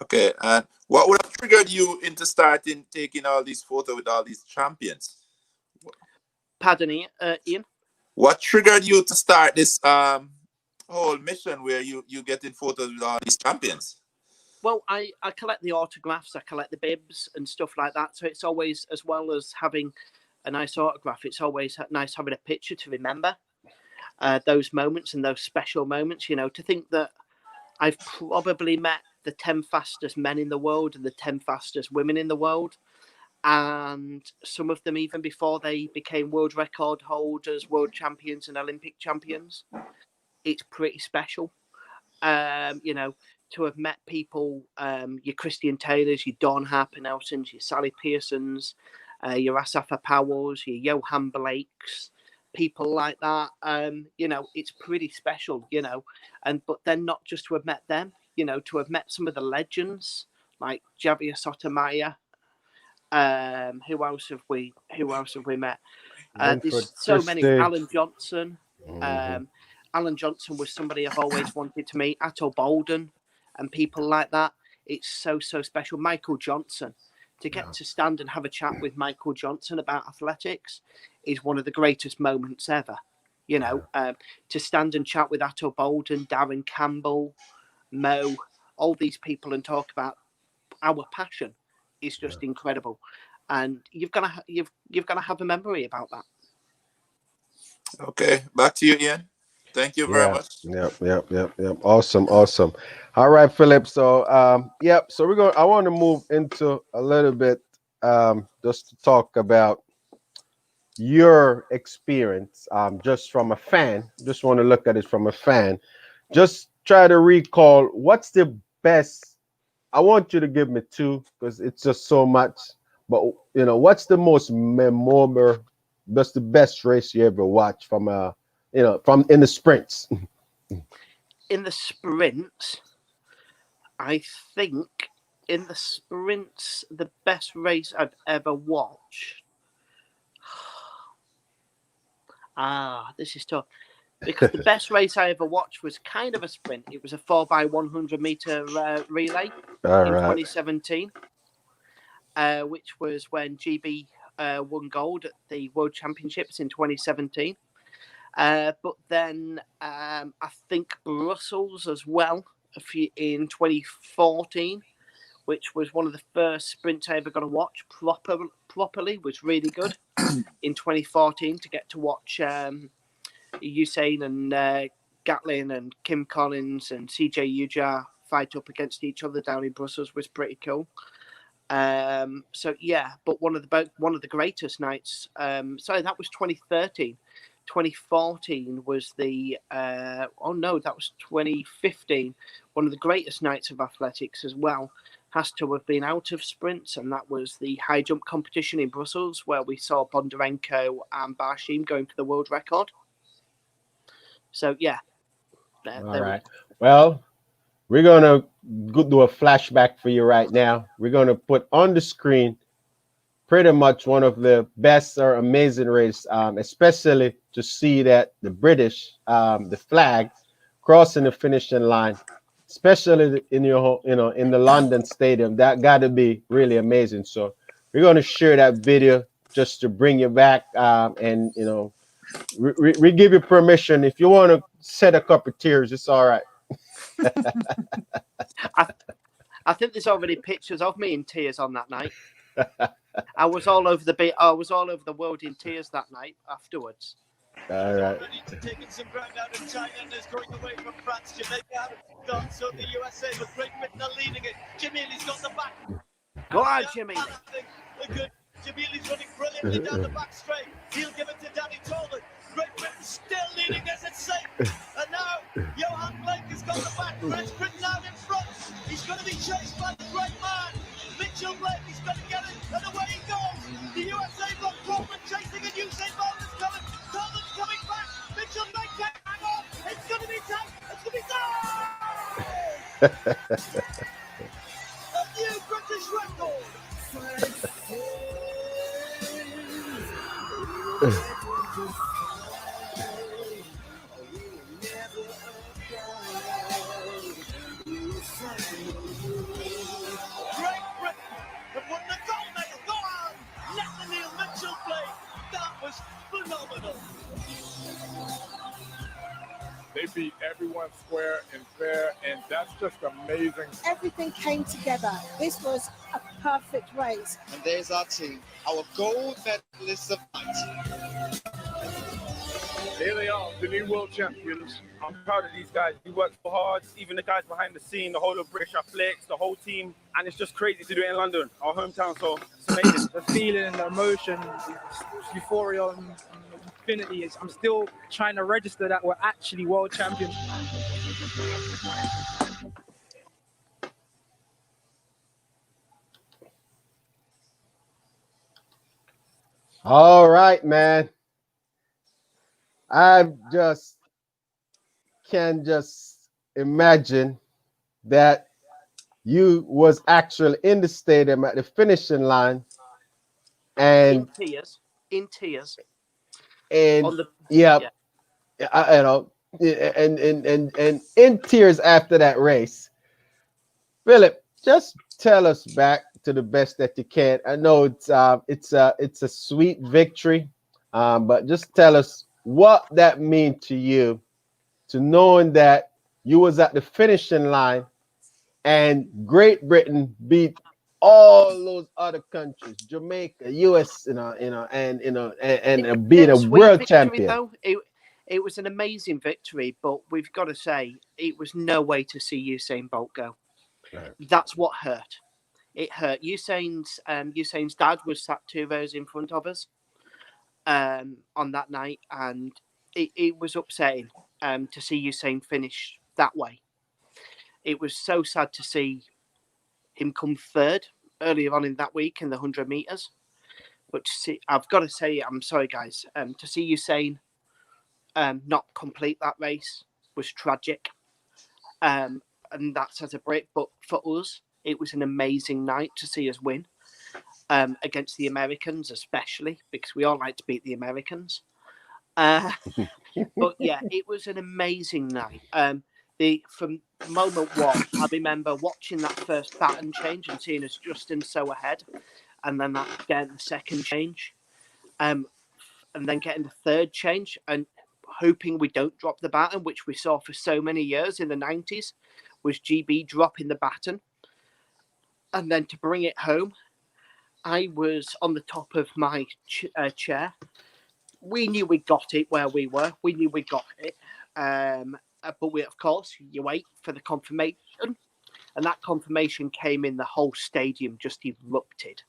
Okay, and what would have triggered you into starting taking all these photos with all these champions? Pardon, Ian? What triggered you to start this whole mission where you getting photos with all these champions? Well, I collect the autographs, I collect the bibs and stuff like that. So it's always, as well as having a nice autograph, it's always nice having a picture to remember those moments and those special moments. You know, to think that I've probably met the 10 fastest men in the world and the 10 fastest women in the world. And some of them even before they became world record holders, world champions and Olympic champions. It's pretty special. You know, to have met people, your Christian Taylors, your Dawn Harper-Nelsons, your Sally Pearsons, your Asafa Powells, your Yohan Blakes, people like that. You know, it's pretty special, you know. But then not just to have met them, you know, to have met some of the legends like Javier Sotomayor. Who else have we met? There's so many. Alan Johnson. Alan Johnson was somebody I've always wanted to meet. Atto Bolden and people like that. It's so special. Michael Johnson. To get to stand and have a chat with Michael Johnson about athletics is one of the greatest moments ever. You know, to stand and chat with Atto Bolden, Darren Campbell, Mo, all these people and talk about our passion is just incredible, and you've got to have a memory about that. Okay, back to you, Ian. Thank you very much. Yep. Awesome. All right, Philip. So so I want to move into a little bit just to talk about your experience just from a fan. Just want to look at it from a fan. Just try to recall what's the best. I want you to give me two because it's just so much. But you know, what's the most memorable? What's the best race you ever watched from from in the sprints? In the sprints, I think in the sprints, the best race I've ever watched. This is tough. Because the best race I ever watched was kind of a sprint. It was a 4x100 meter relay in 2017, which was when GB won gold at the World Championships in 2017. But then I think Brussels as well in 2014, which was one of the first sprints I ever got to watch properly. Was really good in 2014 to get to watch Usain and Gatlin and Kim Collins and CJ Ujar fight up against each other down in Brussels was pretty cool. So yeah, but one of the greatest nights. Sorry, that was 2013. 2014 was that was 2015. One of the greatest nights of athletics as well has to have been out of sprints, and that was the high jump competition in Brussels, where we saw Bondarenko and Barshim going for the world record. So yeah. All right. Well, we're gonna do a flashback for you right now. We're gonna put on the screen pretty much one of the best or amazing race, especially to see that the British, the flag crossing the finishing line, especially in in the London Stadium. That got to be really amazing. So we're going to share that video just to bring you back, and we give you permission if you want to shed a couple of tears. It's all right. I think there's already pictures of me in tears on that night. I was all over the world in tears that night afterwards. All right. Taking some ground out in China and is going away from France. Jamaica haven't gone, so the USA with Great Britain are leading it. Jamili's got the back. Go on, Jimmy. Jamili's running brilliantly down the back straight. He'll give it to Danny Tolan. Great Britain still leading as it's safe. And now Yohan Blake has got the back. Great Britain out in front. He's going to be chased by the great man. Mitch new British record. Great Britain have won the gold medal. Go on, let the Neil Mitchell play. That was phenomenal. They beat everyone square and fair, and that's just amazing. Everything came together. This was a perfect race. And there's our team, our gold medalists of night. Here they are, the new world champions. I'm proud of these guys. We worked so hard, even the guys behind the scene, the whole of British Athletics, the whole team. And it's just crazy to do it in London, our hometown, so it's amazing. The feeling, the emotion, euphoria and infinity is, I'm still trying to register that we're actually world champions. All right, man. I can just imagine that you was actually in the stadium at the finishing line and in tears and on the, you know, and in tears after that race. Philip, just tell us back to the best that you can. I know it's a sweet victory, but just tell us what that means to you, to knowing that you was at the finishing line and Great Britain beat all those other countries, Jamaica, US, and being a world champion. Though. It was an amazing victory, but we've got to say it was no way to see Usain Bolt go. Right. That's what hurt. It hurt. Usain's dad was sat 2 rows in front of us on that night, and it was upsetting to see Usain finish that way. It was so sad to see him come third earlier on in that week in the 100 meters. But I've got to say, I'm sorry, guys, to see Usain not complete that race was tragic. And that's as a Brit, but for us, it was an amazing night to see us win against the Americans, especially because we all like to beat the Americans. But yeah, it was an amazing night. From moment one, I remember watching that first pattern change and seeing us Justin so ahead, and then getting the second change, and then getting the third change, and hoping we don't drop the baton, which we saw for so many years in the 90s, was GB dropping the baton. And then to bring it home, I was on the top of my chair. We knew we got it where we were. We knew we got it. But we, of course, you wait for the confirmation. And that confirmation came in, the whole stadium just erupted.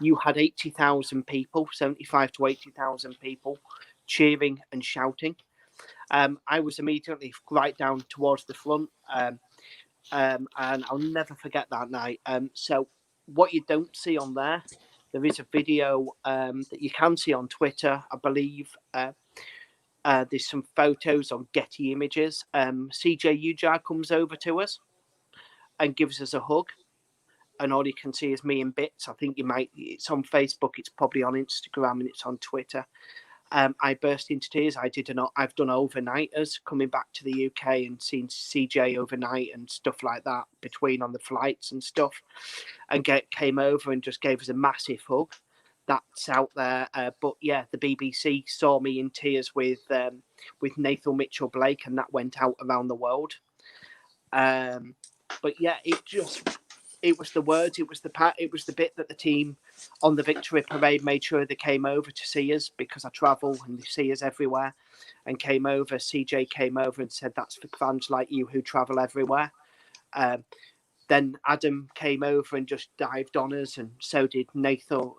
You had 80,000 people, 75 to 80,000 people cheering and shouting. I was immediately right down towards the front. And I'll never forget that night. So what you don't see on there is a video that you can see on Twitter, I believe. There's some photos on Getty Images. CJ Ujar comes over to us and gives us a hug. And all you can see is me in bits. I think it's on Facebook, it's probably on Instagram, and it's on Twitter. I burst into tears. I've done overnighters coming back to the UK and seen CJ overnight and stuff like that between on the flights and stuff, and came over and just gave us a massive hug. That's out there. But yeah, the BBC saw me in tears with Nathan Mitchell Blake, and that went out around the world. But yeah, it was the words, it was the bit that the team on the victory parade made sure they came over to see us, because I travel and they see us everywhere, and came over. CJ came over and said, that's for fans like you who travel everywhere. Then Adam came over and just dived on us, and so did Nathan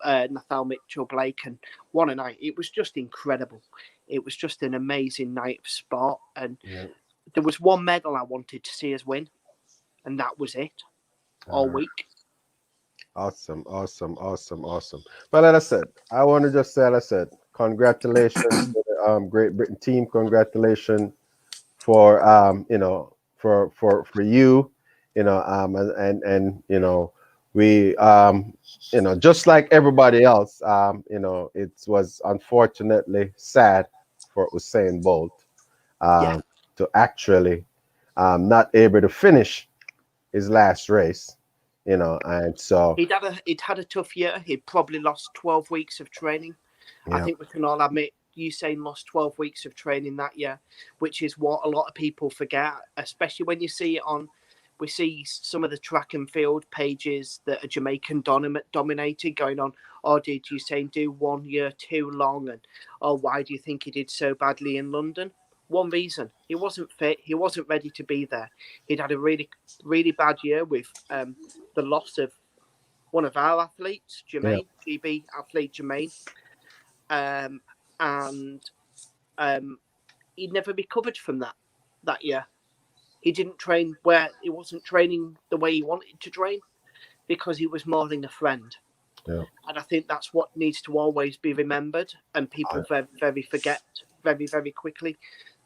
Mitchell Blake. And what a night. It was just incredible. It was just an amazing night of sport. And there was one medal I wanted to see us win, and that was it. All week. Awesome. But as I said, I want to just say, congratulations to the Great Britain team. Congratulations for for you, and we just like everybody else, it was unfortunately sad for Usain Bolt to actually not able to finish his last race, and so he'd had a tough year. He'd probably lost 12 weeks of training. I think we can all admit Usain lost 12 weeks of training that year, which is what a lot of people forget, especially when you see it we see some of the track and field pages that are Jamaican dominated going on, oh, did Usain do 1 year too long? And, oh, why do you think he did so badly in London? One reason, he wasn't fit. He wasn't ready to be there. He'd had a really, really bad year with the loss of one of our athletes, Jermaine, GB athlete Jermaine. And he'd never recovered from that year. He didn't train he wasn't training the way he wanted to train because he was mourning a friend. Yeah. And I think that's what needs to always be remembered. And people very, very forget very, very quickly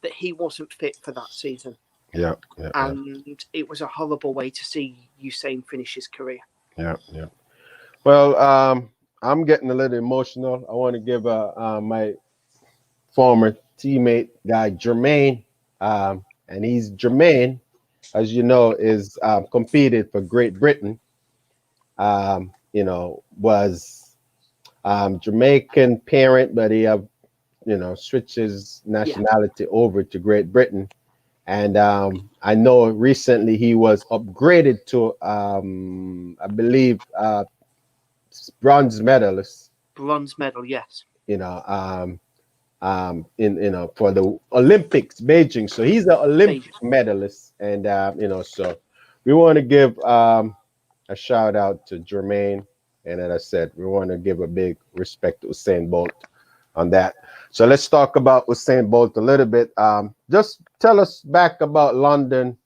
that he wasn't fit for that season. Yeah. And it was a horrible way to see Usain finish his career. Yeah. Well, I'm getting a little emotional. I want to give my former teammate guy Jermaine, and he's Jermaine, as you know, is competed for Great Britain. Was Jamaican parent, but he have switched his nationality over to Great Britain. And I know recently he was upgraded to I believe bronze medalist. Bronze medal, yes. For the Olympics, Beijing. So he's an Olympic medalist, and so we want to give a shout out to Jermaine, and as I said, we want to give a big respect to Usain Bolt on that. So let's talk about Usain Bolt a little bit. Just tell us back about London.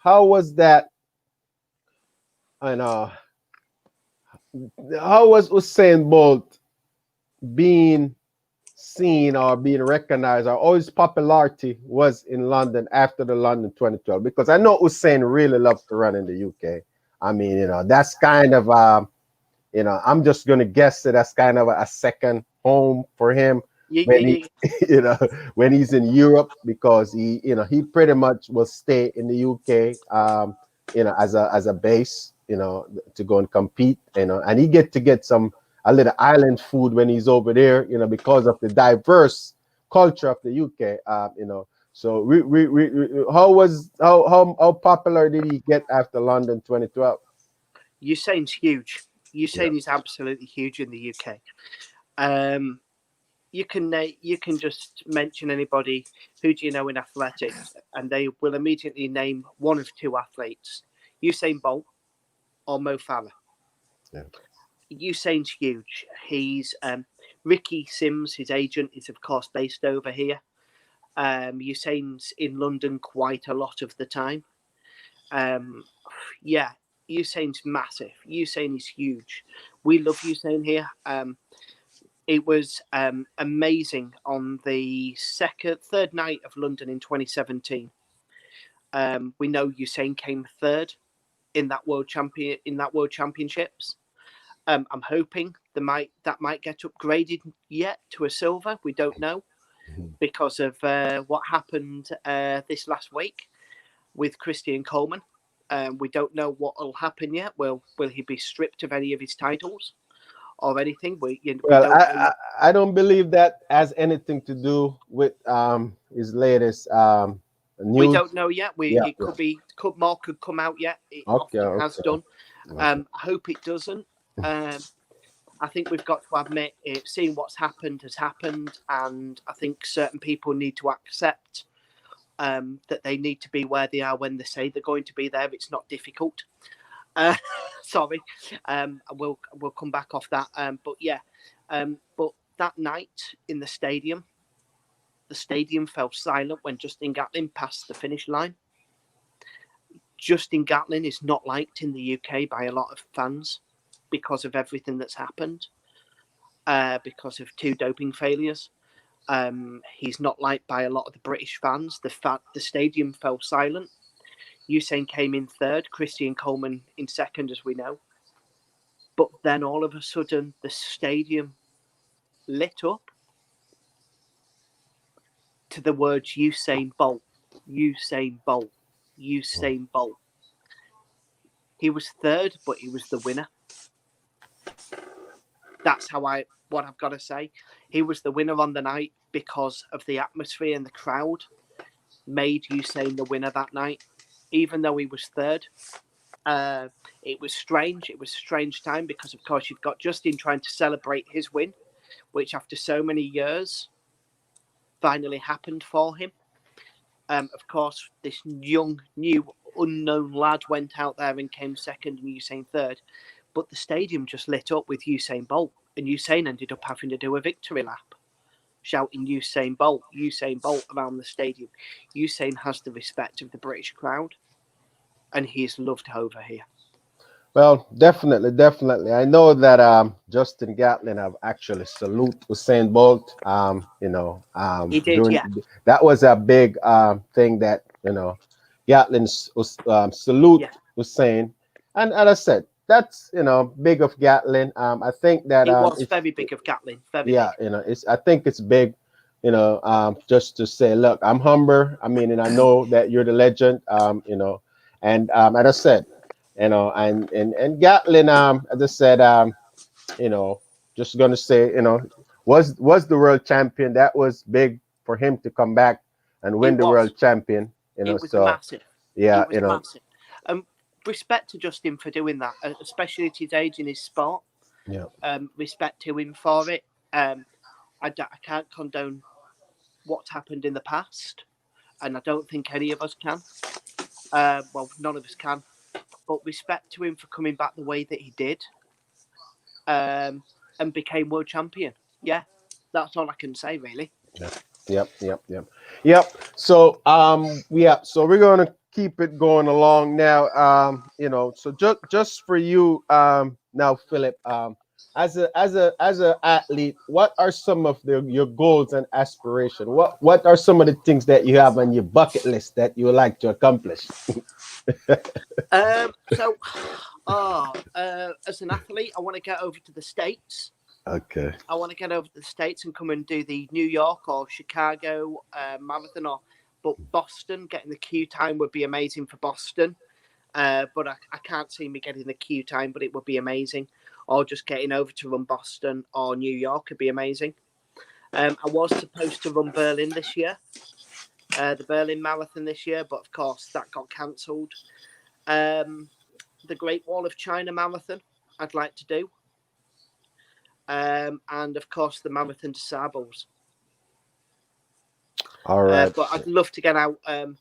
How was that? And how was Usain Bolt being seen or being recognized, or all his popularity was in London after the London 2012? Because I know Usain really loves to run in the UK. I mean, that's kind of I'm just gonna guess that that's kind of a second home for him when he's in Europe, because he pretty much will stay in the UK as a base, to go and compete, and he get to get a little island food when he's over there, because of the diverse culture of the UK, So how popular did he get after London 2012? Usain's huge. Usain is absolutely huge in the UK. You can just mention anybody, who do you know in athletics, and they will immediately name one of two athletes: Usain Bolt or Mo Farah. Yeah. Usain's huge. He's Ricky Sims, his agent, is of course based over here. Usain's in London quite a lot of the time. Usain's massive. Usain is huge. We love Usain here. It was amazing on the third night of London in 2017. We know Usain came third in that World Championships. I'm hoping that might get upgraded yet to a silver. We don't know because of what happened this last week with Christian Coleman. We don't know what will happen yet. Will he be stripped of any of his titles or anything? I don't believe that has anything to do with his latest news. We don't know yet. More could come out yet. It often has done. I hope it doesn't. I think we've got to admit seeing what's happened has happened, and I think certain people need to accept that they need to be where they are when they say they're going to be there. It's not difficult. Sorry, we'll come back off that. But that night in the stadium fell silent when Justin Gatlin passed the finish line. Justin Gatlin is not liked in the UK by a lot of fans because of everything that's happened, because of 2 doping failures. He's not liked by a lot of the British fans. The stadium fell silent. Usain came in third, Christian Coleman in second, as we know. But then all of a sudden, the stadium lit up to the words Usain Bolt, Usain Bolt, Usain Bolt. He was third, but he was the winner. That's what I've got to say. He was the winner on the night because of the atmosphere and the crowd made Usain the winner that night, even though he was third. It was strange. It was a strange time because, of course, you've got Justin trying to celebrate his win, which after so many years finally happened for him. Of course, this young, new, unknown lad went out there and came second and Usain third. But the stadium just lit up with Usain Bolt, and Usain ended up having to do a victory lap, shouting Usain Bolt around the stadium. Usain has the respect of the British crowd, and he is loved over here. Well, definitely. I know that Justin Gatlin have actually salute Usain Bolt. He did, during, yeah. That was a big thing that Gatlin salute Usain, and as I said, that's big of Gatlin. I think that it was very big of Gatlin. Very big. I think it's big. Just to say, look, I'm humble. I mean, and I know that you're the legend. And as I said. And Gatlin, as I said, just gonna say, was the world champion. That was big for him to come back and win the world champion. It was massive. Yeah, it was massive. Respect to Justin for doing that, especially at his age in his sport. Yeah. Respect to him for it. I can't condone what's happened in the past, and I don't think any of us can. Well, none of us can. But respect to him for coming back the way that he did, and became world champion. Yeah, that's all I can say, really. Yep. So so we're gonna keep it going along now. So just for you now, Philip, as a athlete, what are some of your goals and aspirations? What are some of the things that you have on your bucket list that you would like to accomplish? As an athlete, I want to get over to the States. Okay. I want to get over to the States and come and do the New York or Chicago marathon, but Boston, getting the queue time would be amazing for Boston. But I can't see me getting the queue time, but it would be amazing. Or just getting over to run Boston or New York would be amazing. I was supposed to run Berlin this year, the Berlin Marathon this year, but of course that got cancelled. The Great Wall of China Marathon I'd like to do. And of course the Marathon des Sables. All right. But I'd love to get out. And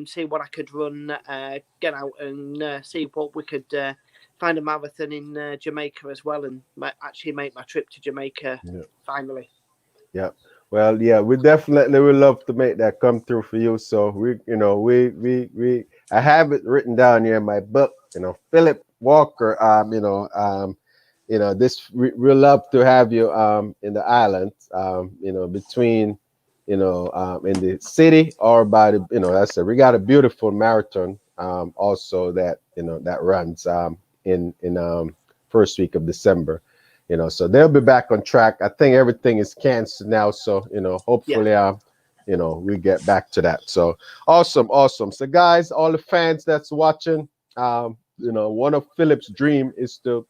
see what I could run. Get out and see what we could find a marathon in Jamaica as well, and actually make my trip to Jamaica finally. Yeah. Well, we definitely would love to make that come through for you. So I have it written down here in my book. Philip Walker. We'd love to have you in the island. Between in the city or by the I said we got a beautiful marathon also that that runs in first week of December. So they'll be back on track. I think everything is canceled now. So, hopefully, we get back to that. So awesome. So guys, all the fans that's watching, one of Philip's dream is to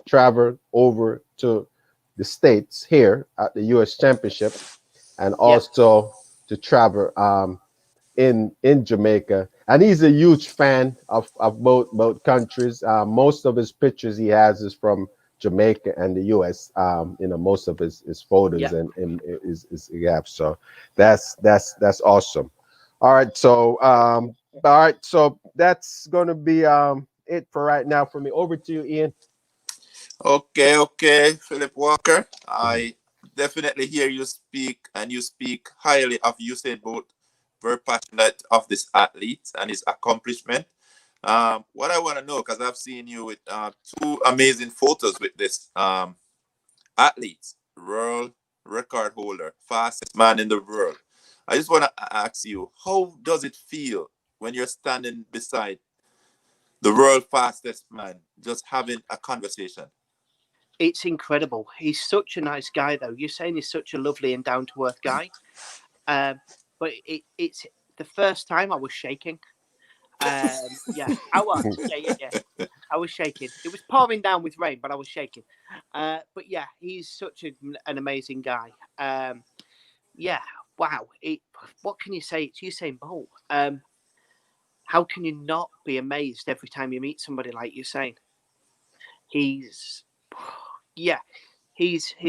travel over to the States here at the U.S. Championship, and also to travel in Jamaica. And he's a huge fan of both countries. Most of his pictures he has is from Jamaica and the U.S. Most of his photos and his gaps. So that's awesome. All right, so that's gonna be it for right now for me. Over to you, Ian. Okay, Philip Walker. I definitely hear you speak, and you speak highly of Usain Bolt. Very passionate of this athlete and his accomplishment. What I want to know, because I've seen you with two amazing photos with this athlete, world record holder, fastest man in the world. I just want to ask you, how does it feel when you're standing beside the world fastest man, just having a conversation? It's incredible. He's such a nice guy, though. Usain is such a lovely and down-to-earth guy. But it's the first time I was shaking. Yeah, I was. Yeah. I was shaking. It was pouring down with rain, but I was shaking. But yeah, he's such an amazing guy. Yeah, wow. What can you say? It's Usain Bolt. How can you not be amazed every time you meet somebody like Usain? He's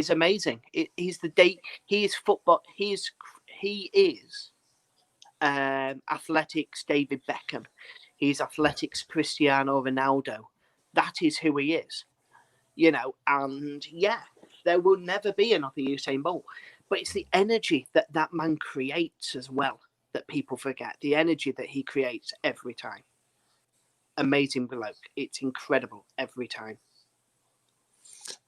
amazing. He's football. He is athletics David Beckham. He's athletics Cristiano Ronaldo. That is who he is, and yeah, there will never be another Usain Bolt. But it's the energy that man creates as well that people forget. The energy that he creates every time. Amazing bloke. It's incredible every time.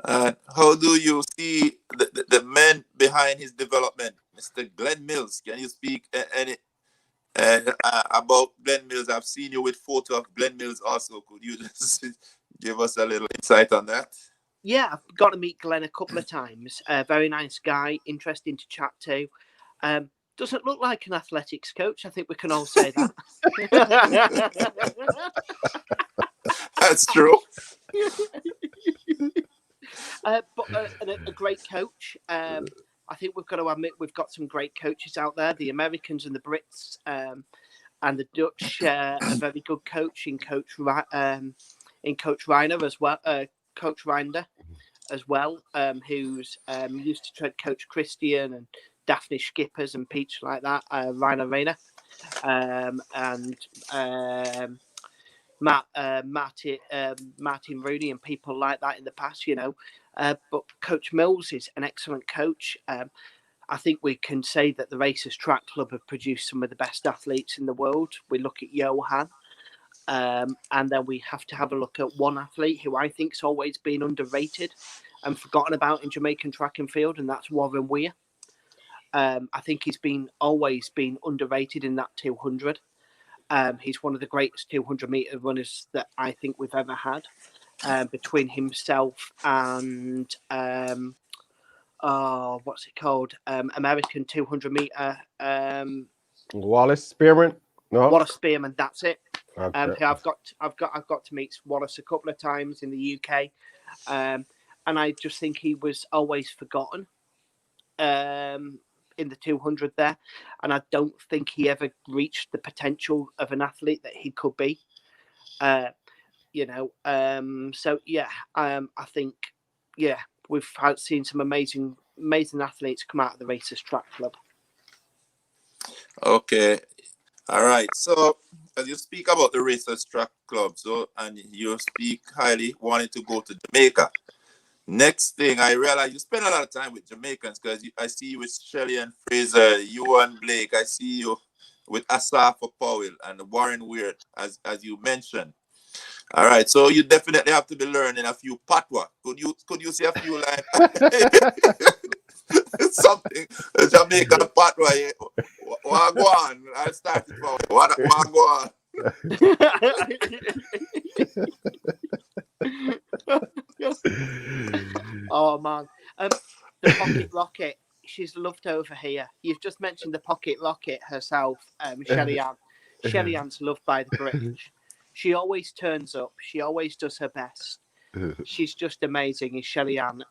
How do you see the men behind his development? Mr. Glenn Mills, can you speak any about Glenn Mills? I've seen you with photo of Glenn Mills also. Could you just give us a little insight on that? Yeah, I've got to meet Glenn a couple of times. Very nice guy, interesting to chat to. Doesn't look like an athletics coach. I think we can all say that. That's true. But a great coach. I think we've got to admit we've got some great coaches out there. The Americans and the Brits and the Dutch, a very good coach in Coach Reiner as well. Coach Reinder as well, who's used to coach Christian and Daphne Skippers and Peach like that. Reiner Reiner and Martin Rooney and people like that in the past, but Coach Mills is an excellent coach. I think we can say that the Racers Track Club have produced some of the best athletes in the world. We look at Yohan, and then we have to have a look at one athlete who I think's always been underrated and forgotten about in Jamaican track and field, and that's Warren Weir. I think he's always been underrated in that 200. He's one of the greatest 200-meter runners that I think we've ever had. Between himself and what's it called? American 200-meter. Wallace Spearman. No, Wallace Spearman. That's it. Okay. I've got to meet Wallace a couple of times in the UK, and I just think he was always forgotten. In the 200 there, and I don't think he ever reached the potential of an athlete that he could be. So yeah, I think we've seen some amazing athletes come out of the Racers Track Club. Okay, all right. So as you speak about the Racers Track Club, and you speak highly wanting to go to Jamaica. Next thing, I realize you spend a lot of time with Jamaicans because I see you with Shelly-an Frazer, Yohan Blake. I see you with Asafa Powell and Warren Weir, as you mentioned. All right, so you definitely have to be learning a few patois. Could you say a few lines? Something Jamaican patois. Wagwan. I started from Wagwan. Oh man, the Pocket Rocket. She's loved over here. You've just mentioned the Pocket Rocket herself, Shelly-an. Shelly-an's loved by the British. She always turns up. She always does her best. She's just amazing. Is Shelly-an.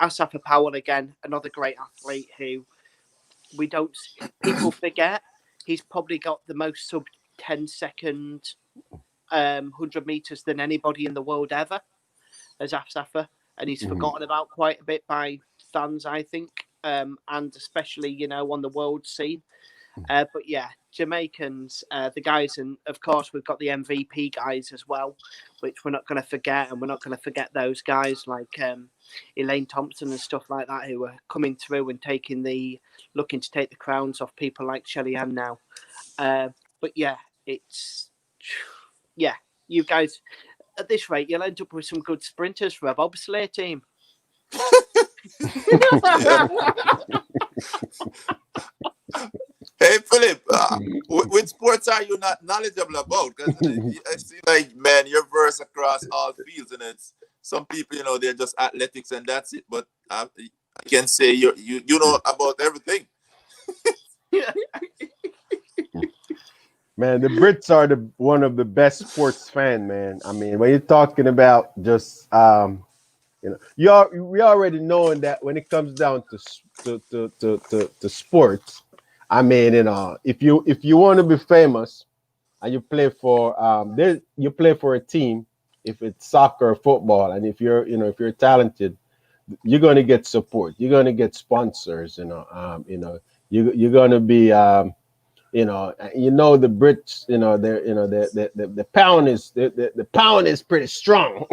Asafa Powell again, another great athlete who people forget. He's probably got the most sub 10-second 100 meters than anybody in the world ever, as Asafa, and he's forgotten about quite a bit by fans, I think, and especially on the world scene. But yeah, Jamaicans, the guys, and of course we've got the MVP guys as well, which we're not going to forget, and we're not going to forget those guys like Elaine Thompson and stuff like that, who are coming through and looking to take the crowns off people like Shelly-an now. But yeah, you guys, at this rate, you'll end up with some good sprinters for a bobsleigh team. Hey, Philip, which sports are you not knowledgeable about? Because I see, like, man, you're versed across all fields, and it's some people, you know, they're just athletics and that's it. But I can say you know about everything. Man, the Brits are one of the best sports fan, man. I mean, when you're talking about just you know, we already knowing that when it comes down to sports, I mean, you know, if you want to be famous and you play for you play for a team, if it's soccer or football, and if you're talented, you're gonna get support. You're gonna get sponsors. You're gonna be the Brits, the pound is the pound is pretty strong.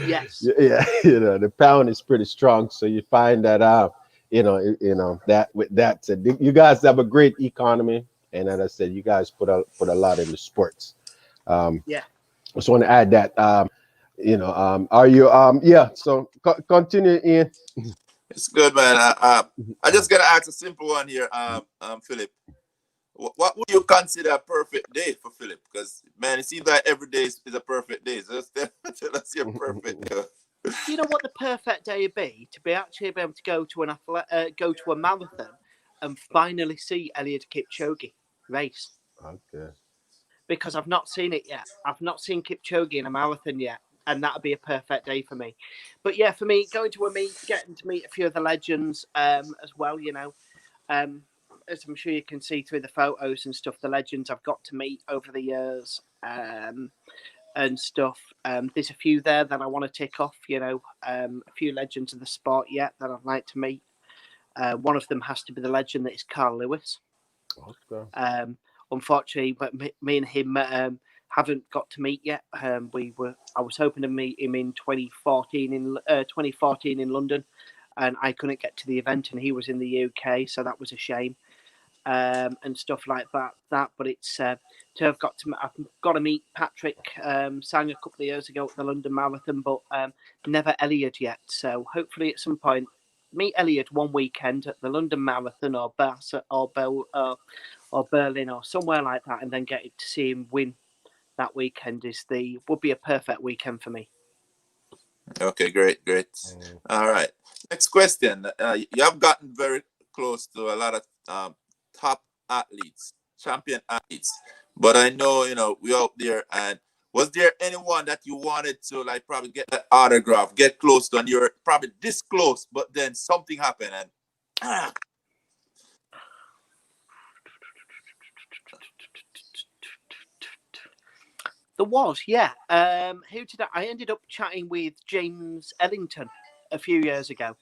Yes. Yeah, the pound is pretty strong. So you find that out, that with that said, you guys have a great economy, and as I said, you guys put a lot into sports. Yeah. I just want to add that. Are you So continue, Ian. It's good, man. I just gotta ask a simple one here, Philip. What would you consider a perfect day for Philip? Because, man, it seems like every day is a perfect day. So tell us your perfect day. Do you know what the perfect day would be? To be able to go to a marathon and finally see Eliud Kipchoge race. Okay. Because I've not seen it yet. I've not seen Kipchoge in a marathon yet, and that would be a perfect day for me. But yeah, for me, going to a meet, getting to meet a few of the legends as well, as I'm sure you can see through the photos and stuff, the legends I've got to meet over the years and stuff. There's a few there that I want to tick off, a few legends of the sport yet that I'd like to meet. One of them has to be the legend that is Carl Lewis. Okay. Unfortunately, but me and him haven't got to meet yet. I was hoping to meet him in 2014 in London, and I couldn't get to the event, and he was in the UK, so that was a shame. And stuff like that. But it's I've got to meet Patrick Sang a couple of years ago at the London Marathon, but never Eliud yet. So hopefully at some point meet Eliud one weekend at the London Marathon or Berlin or somewhere like that, and then get to see him win that weekend would be a perfect weekend for me. Okay, great. All right. Next question. You have gotten very close to a lot of top athletes, champion athletes. But I know, we out there. And was there anyone that you wanted to, like, probably get an autograph, get close to, and you're probably this close, but then something happened and There was, yeah. Who did I ended up chatting with James Ellington a few years ago,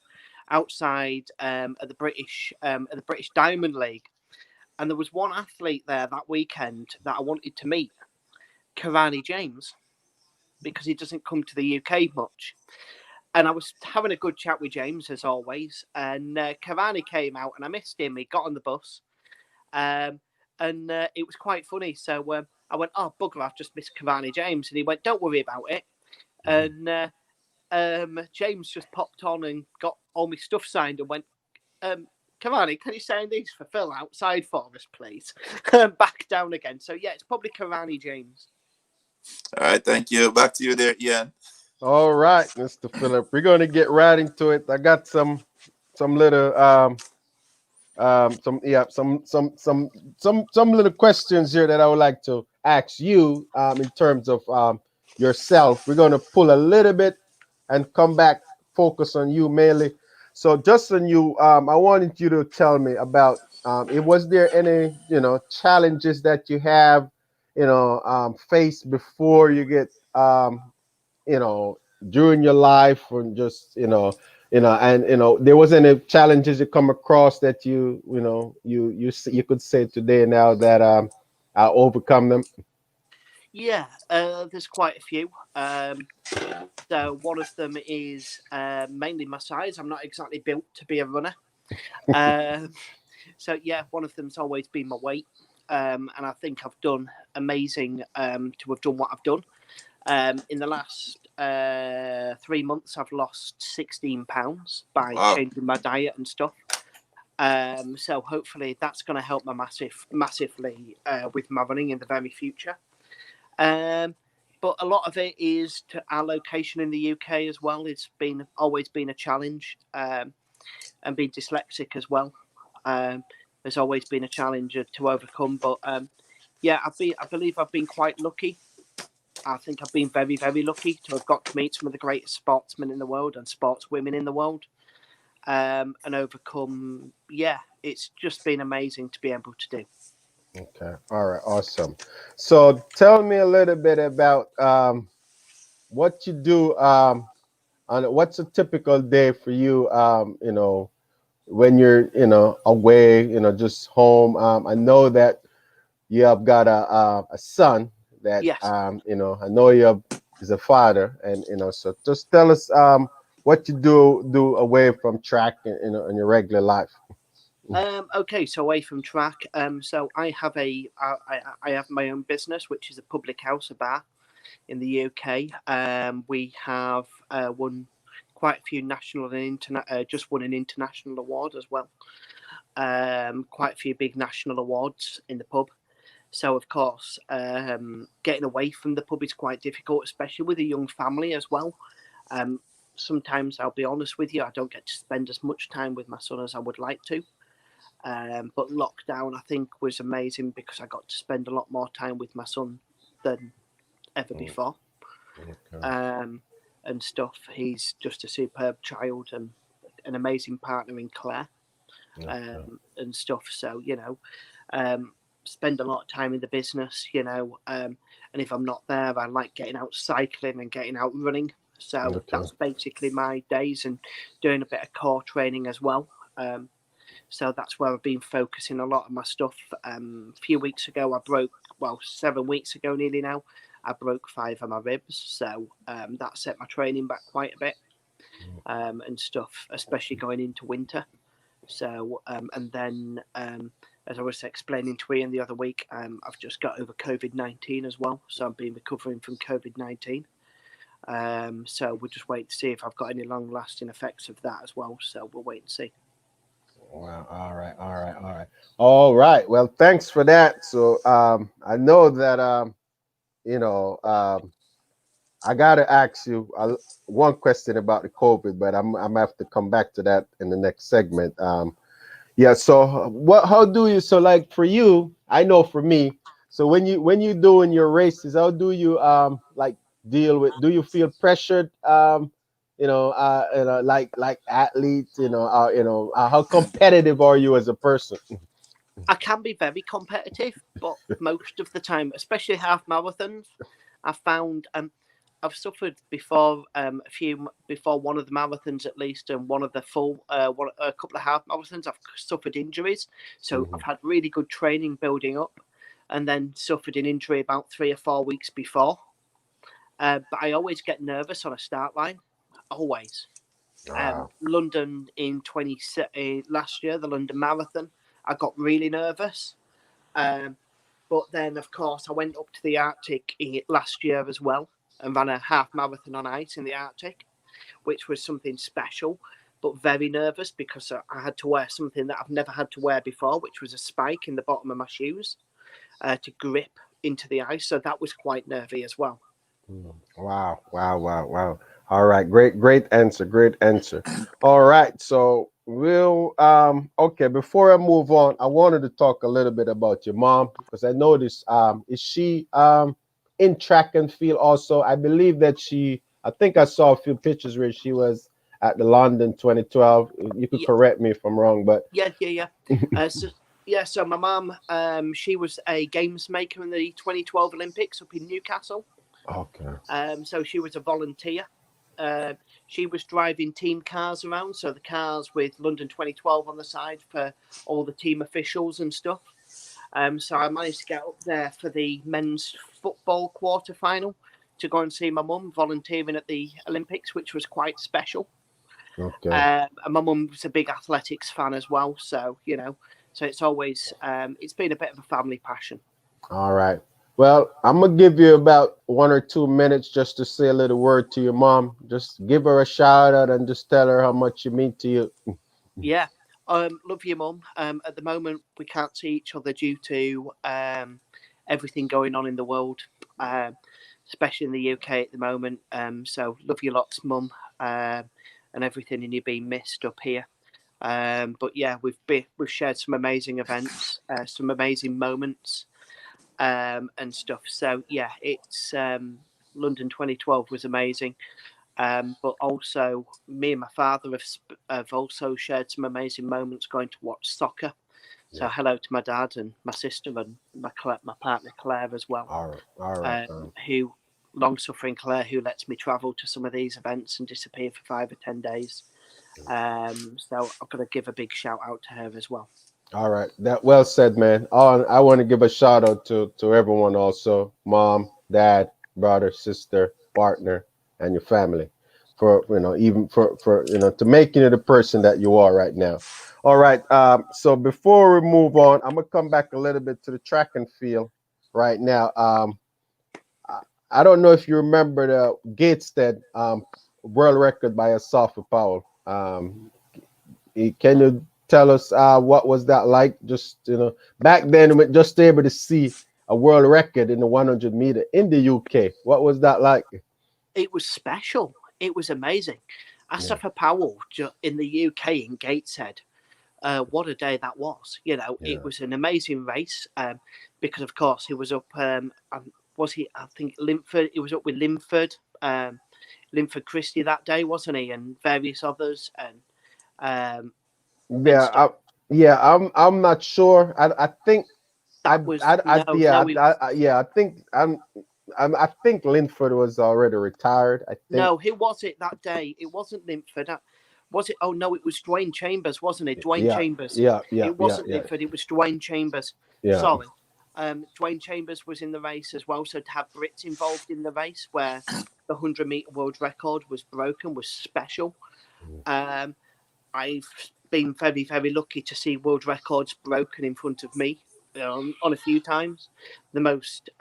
outside at the British Diamond League, and there was one athlete there that weekend that I wanted to meet, Cavani James, because he doesn't come to the UK much. And I was having a good chat with James as always, and Cavani came out, and I missed him. He got on the bus, and it was quite funny. So I went, "Oh, bugger, I've just missed Cavani James," and he went, "Don't worry about it." And James just popped on and got all my stuff signed and went, "Cavani, can you sign these for Phil outside for us, please?" Back down again. So yeah, it's probably Cavani James. All right, thank you. Back to you there, Ian. All right, Mr. Phillip, we're going to get right into it. I got some little some little questions here that I would like to ask you in terms of yourself. We're going to pull a little bit and come back, focus on you mainly. So just on you, I wanted you to tell me about was there any challenges that you have faced before you get during your life, or just there was any challenges you come across that you could say today now that I overcome them? Yeah, there's quite a few. So one of them is mainly my size. I'm not exactly built to be a runner. So yeah, one of them's always been my weight. And I think I've done amazing to have done what I've done. In the last 3 months, I've lost 16 pounds by changing my diet and stuff. So hopefully that's going to help me massively with my running in the very future. But a lot of it is to our location in the UK as well. It's always been a challenge, and being dyslexic as well has always been a challenge to overcome. But yeah, I believe I've been quite lucky. I think I've been very, very lucky to have got to meet some of the greatest sportsmen in the world and sportswomen in the world, and overcome. Yeah, it's just been amazing to be able to do. Okay. All right. Awesome. So tell me a little bit about what you do on what's a typical day for you, when you're, away, just home. I know that you have got a son that, Yes. I know is a father, and, so just tell us what you do away from track in your regular life. Okay, so away from track. So I have I have my own business, which is a public house, a bar in the UK. We have won quite a few national and just won an international award as well. Quite a few big national awards in the pub. So of course, getting away from the pub is quite difficult, especially with a young family as well. Sometimes I'll be honest with you, I don't get to spend as much time with my son as I would like to. But lockdown, I think, was amazing because I got to spend a lot more time with my son than ever before. Okay. And stuff. He's just a superb child and an amazing partner in Claire, and stuff. So, spend a lot of time in the business, and if I'm not there, I like getting out cycling and getting out running. So that's basically my days, and doing a bit of core training as well. So that's where I've been focusing a lot of my stuff. A few weeks ago, 7 weeks ago nearly now, I broke 5 of my ribs. So that set my training back quite a bit, and stuff, especially going into winter. So, and then, as I was explaining to Ian the other week, I've just got over COVID-19 as well. So I've been recovering from COVID-19. So we'll just wait to see if I've got any long-lasting effects of that as well. So we'll wait and see. Wow. All right. Well, thanks for that. So I know that I gotta ask you one question about the COVID, but I'm gonna have to come back to that in the next segment. Yeah. So how do you? So like for you, I know for me. So when you doing your races, how do you like deal with? Do you feel pressured? Like athletes, how competitive are you as a person? I can be very competitive, but most of the time, especially half marathons, I found I've suffered before before one of the marathons at least, and one of the a couple of half marathons, I've suffered injuries. So I've had really good training building up, and then suffered an injury about 3 or 4 weeks before. But I always get nervous on a start line, always. Wow. London in last year, the London Marathon, I got really nervous. But then, of course, I went up to the Arctic last year as well and ran a half marathon on ice in the Arctic, which was something special, but very nervous because I had to wear something that I've never had to wear before, which was a spike in the bottom of my shoes to grip into the ice. So that was quite nervy as well. Wow. All right, great answer. All right, so we'll okay, before I move on, I wanted to talk a little bit about your mom, because I noticed is she in track and field also? I believe that I think I saw a few pictures where she was at the London 2012. You could correct me if I'm wrong, but yeah. So my mom, she was a games maker in the 2012 Olympics up in Newcastle. Okay. So she was a volunteer. She was driving team cars around, so the cars with London 2012 on the side for all the team officials and stuff. So I managed to get up there for the men's football quarter final to go and see my mum volunteering at the Olympics, which was quite special. Okay. And my mum was a big athletics fan as well, so so it's always it's been a bit of a family passion. All right. Well, I'm gonna give you about 1 or 2 minutes just to say a little word to your mom. Just give her a shout out and just tell her how much you mean to you. Yeah. Love you, Mum. At the moment, we can't see each other due to everything going on in the world, especially in the UK at the moment. So love you lots, Mum, and everything, and you're being missed up here. But yeah, we've shared some amazing events, some amazing moments, and stuff. So yeah, it's London 2012 was amazing. But also, me and my father have also shared some amazing moments going to watch soccer. So hello to my dad and my sister and my partner Claire as well. All right. Who, long-suffering Claire, who lets me travel to some of these events and disappear for 5 or 10 days. So I've got to give a big shout out to her as well. All right. That well said, man. I want to give a shout out to everyone also, mom, dad, brother, sister, partner, and your family for, even for, to making you the person that you are right now. All right. So before we move on, I'm going to come back a little bit to the track and field right now. I don't know if you remember the Gateshead world record by Asafa Powell. Can you tell us what was that like? Just back then, we just able to see a world record in the 100 meter in the UK. What was that like? It was special. It was amazing. Asafa Powell in the UK in Gateshead. What a day that was! It was an amazing race because, of course, he was up. Was he? I think Linford. He was up with Linford, Linford Christie that day, wasn't he? And various others. And I'm not sure. I think I think Linford was already retired. I think. No, who was it that day? It wasn't Linford. Was it? Oh no, it was Dwayne Chambers, wasn't it? Dwayne Chambers. Yeah. It wasn't Linford. It was Dwayne Chambers. Yeah. Sorry. Dwayne Chambers was in the race as well. So to have Brits involved in the race where the 100-meter world record was broken was special. I've been very, very lucky to see world records broken in front of me on a few times. The most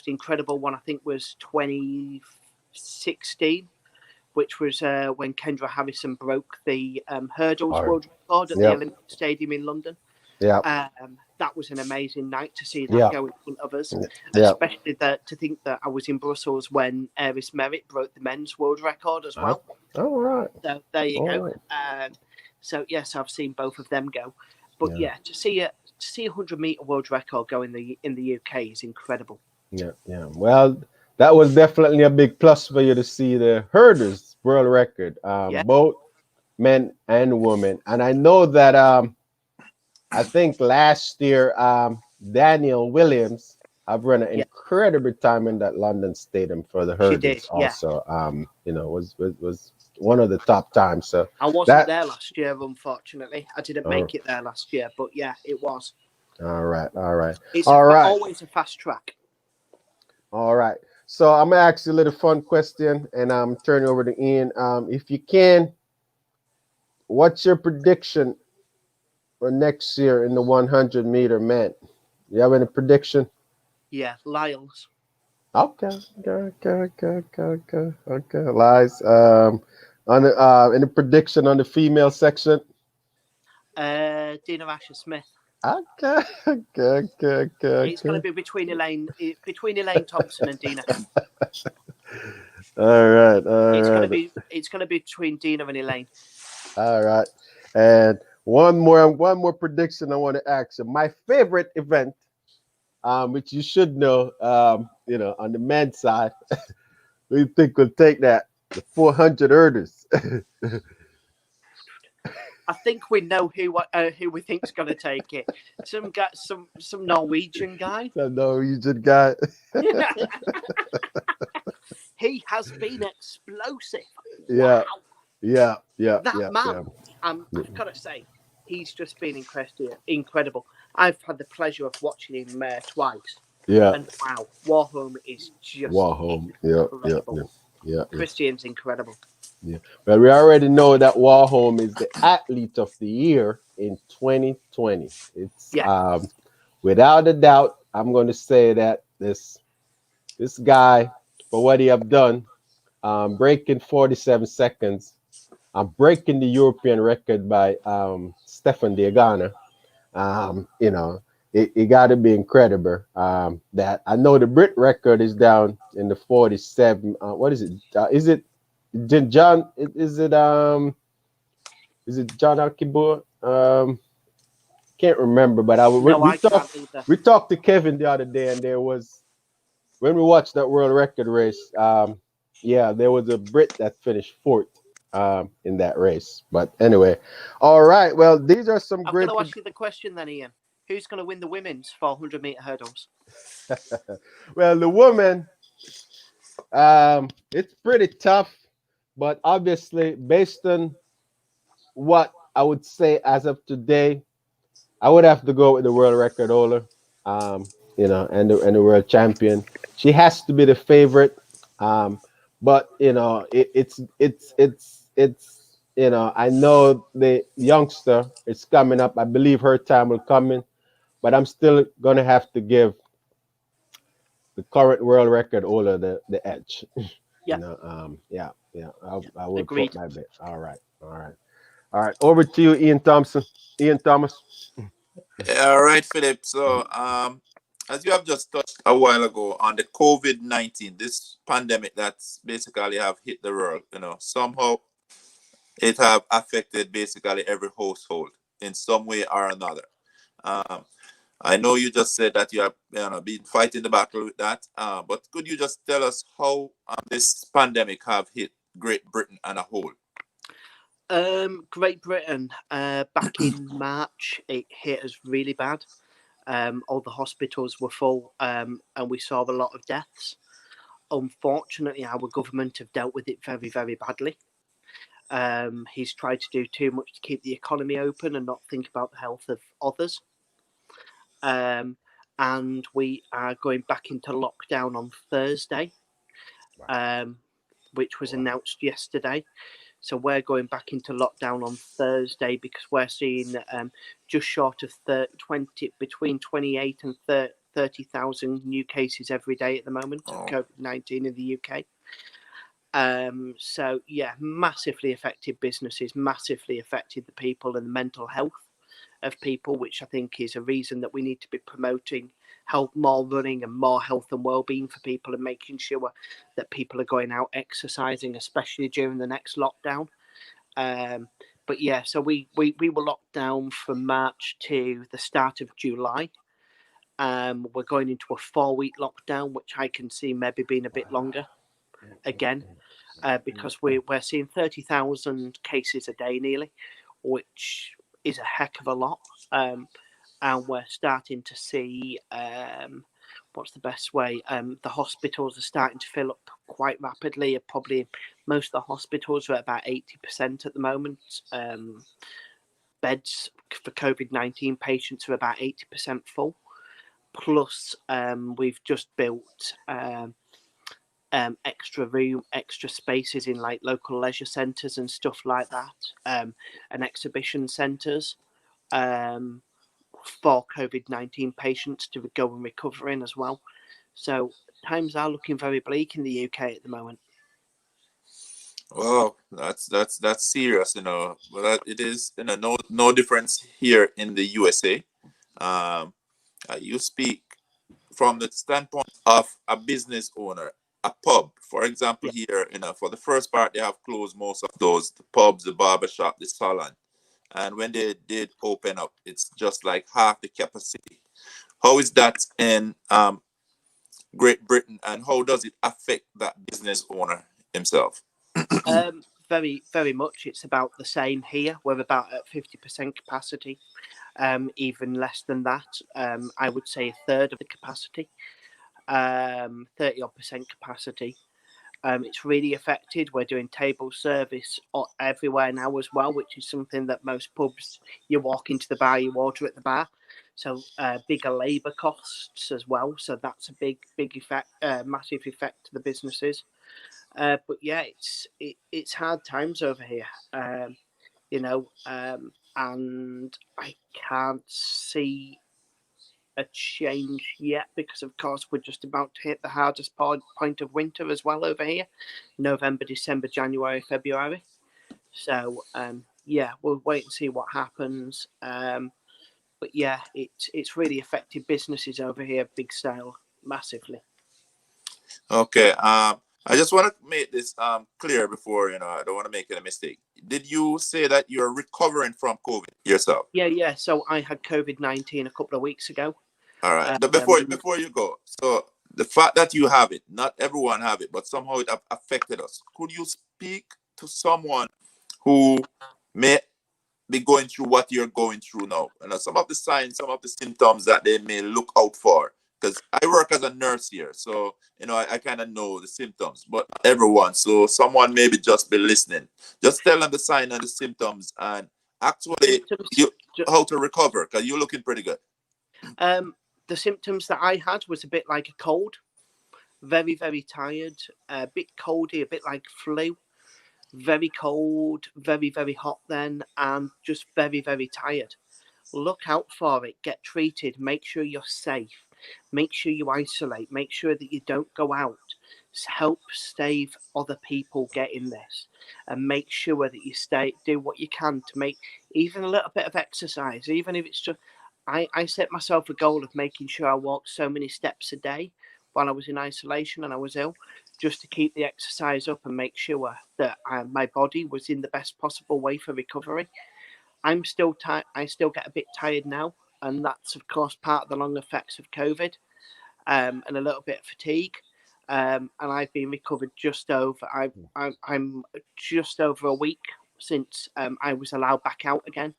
incredible one I think was 2016, which was when Kendra Harrison broke the hurdles world record at the Olympic Stadium in London. Yeah. That was an amazing night to see that go in front of us, especially to think that I was in Brussels when Eris Merritt broke the men's world record as well. All right. So there you go. So yes, I've seen both of them go, but to see a 100-meter world record go in the UK is incredible. Yeah. Well, that was definitely a big plus for you to see the hurdles world record, both men and women. And I know that I think last year Daniel Williams have run an incredible time in that London Stadium for the hurdles. Also, was one of the top times. So I wasn't there last year, unfortunately. I didn't make it there last year, but yeah, it was. All right. It's always a fast track. All right. So I'm gonna ask you a little fun question, and I'm turning over to Ian. If you can, what's your prediction for next year in the 100-meter men? You have any prediction? Yeah, Lyles. Okay. Lies. Any prediction on the female section? Dina Asher-Smith. Okay. It's going to be between Elaine Thompson and Dina. All right. It's going to be between Dina and Elaine. All right. And one more prediction I want to ask you. My favorite event, which you should know, on the men's side, who you think will take that? The 400 hurdles. I think we know who we think is going to take it. Some Norwegian guy. Some Norwegian guy. He has been explosive. Yeah. Wow. Yeah. That man. I've got to say, he's just been incredible. I've had the pleasure of watching him twice. Yeah. And wow, Warholm is just Warholm. Yeah. Christian's incredible. Yeah. Well, we already know that Warholm is the athlete of the year in 2020. It's without a doubt, I'm going to say that this guy, for what he have done, breaking 47 seconds, breaking the European record by Stefan Diagana. You know, it got to be incredible. That I know the Brit record is down in the 47. What is it? John? Is it John Akibur? Can't remember, but No, I can't either. we talked to Kevin the other day, and there was when we watched that world record race. Yeah, there was a Brit that finished fourth in that race. But anyway, all right. Well, these are some I'm great. going to ask you the question then, Ian. Who's going to win the women's 400-meter hurdles? Well, the woman, it's pretty tough, but obviously, based on what I would say as of today, I would have to go with the world record holder, you know, and the world champion. She has to be the favorite, but you know, it's you know, I know the youngster is coming up. I believe her time will come in, but I'm still gonna have to give the current world record holder the edge. Yeah. You know, yeah. I will Agreed. put my bet. All right. Over to you, Ian Thompson. Ian Thomas. All right, Philip. So, as you have just touched a while ago on the COVID-19, this pandemic that's basically have hit the world, you know, somehow it have affected basically every household in some way or another. I know you just said that you have been fighting the battle with that, but could you just tell us how this pandemic have hit Great Britain as a whole? Great Britain, back in March, it hit us really bad. All the hospitals were full, and we saw a lot of deaths. Unfortunately, our government have dealt with it very, very badly. He's tried to do too much to keep the economy open and not think about the health of others. And we are going back into lockdown on Thursday, which was announced yesterday. So we're going back into lockdown on Thursday because we're seeing just short of between 28 and 30,000 new cases every day at the moment of COVID-19 in the UK. So yeah, massively affected businesses, massively affected the people and the mental health of people, which I think is a reason that we need to be promoting more running and more health and well-being for people, and making sure that people are going out exercising, especially during the next lockdown. But yeah, so we were locked down from March to the start of July. We're going into a 4-week lockdown, which I can see maybe being a bit longer again, because we're seeing 30,000 cases a day nearly, which is a heck of a lot. And we're starting to see, what's the best way? The hospitals are starting to fill up quite rapidly. Probably most of the hospitals are at about 80% at the moment. Beds for COVID-19 patients are about 80% full. Plus, we've just built extra spaces in like local leisure centres and stuff like that, and exhibition centres. For COVID-19 patients to go and recover in as well. So times are looking very bleak in the UK at the moment. Well, that's serious, you know. But it is, you know, no difference here in the USA. You speak from the standpoint of a business owner, a pub, for example. Yeah. Here, you know, for the first part, they have closed most of those, the pubs, the barbershop, the salon. And when they did open up, it's just like half the capacity. How is that in Great Britain, and how does it affect that business owner himself? Very, very much. It's about the same here. We're about at 50% capacity, even less than that. I would say a third of the capacity, 30% capacity. It's really affected. We're doing table service everywhere now as well, which is something that most pubs, you walk into the bar, you order at the bar. So bigger labour costs as well. So that's a big effect, massive effect to the businesses. But yeah, it's hard times over here, you know, and I can't see a change yet because, of course, we're just about to hit the hardest point of winter as well over here. November, December, January, February. So yeah, we'll wait and see what happens. But yeah, it's really affected businesses over here, big style, massively. Okay. I just want to make this clear before, I don't want to make any mistake. Did you say that you're recovering from COVID yourself? Yeah. So I had COVID-19 a couple of weeks ago. All right. But before you go, so the fact that you have it, not everyone have it, but somehow it affected us. Could you speak to someone who may be going through what you're going through now? Some of the signs, some of the symptoms that they may look out for. Because I work as a nurse here, so I kind of know the symptoms, but not everyone. So someone maybe just be listening. Just tell them the sign and the symptoms, and actually how to recover. Because you're looking pretty good. The symptoms that I had was a bit like a cold, very, very tired, a bit coldy, a bit like flu, very cold, very, very hot then, and just very, very tired. Look out for it, get treated, make sure you're safe, make sure you isolate, make sure that you don't go out, help save other people getting this, and make sure that you do what you can to make even a little bit of exercise, even if it's just, I set myself a goal of making sure I walked so many steps a day while I was in isolation and I was ill, just to keep the exercise up and make sure that my body was in the best possible way for recovery. I'm still tired. I still get a bit tired now, and that's of course part of the long effects of COVID, and a little bit of fatigue. And I've been recovered just over. I'm just over a week since I was allowed back out again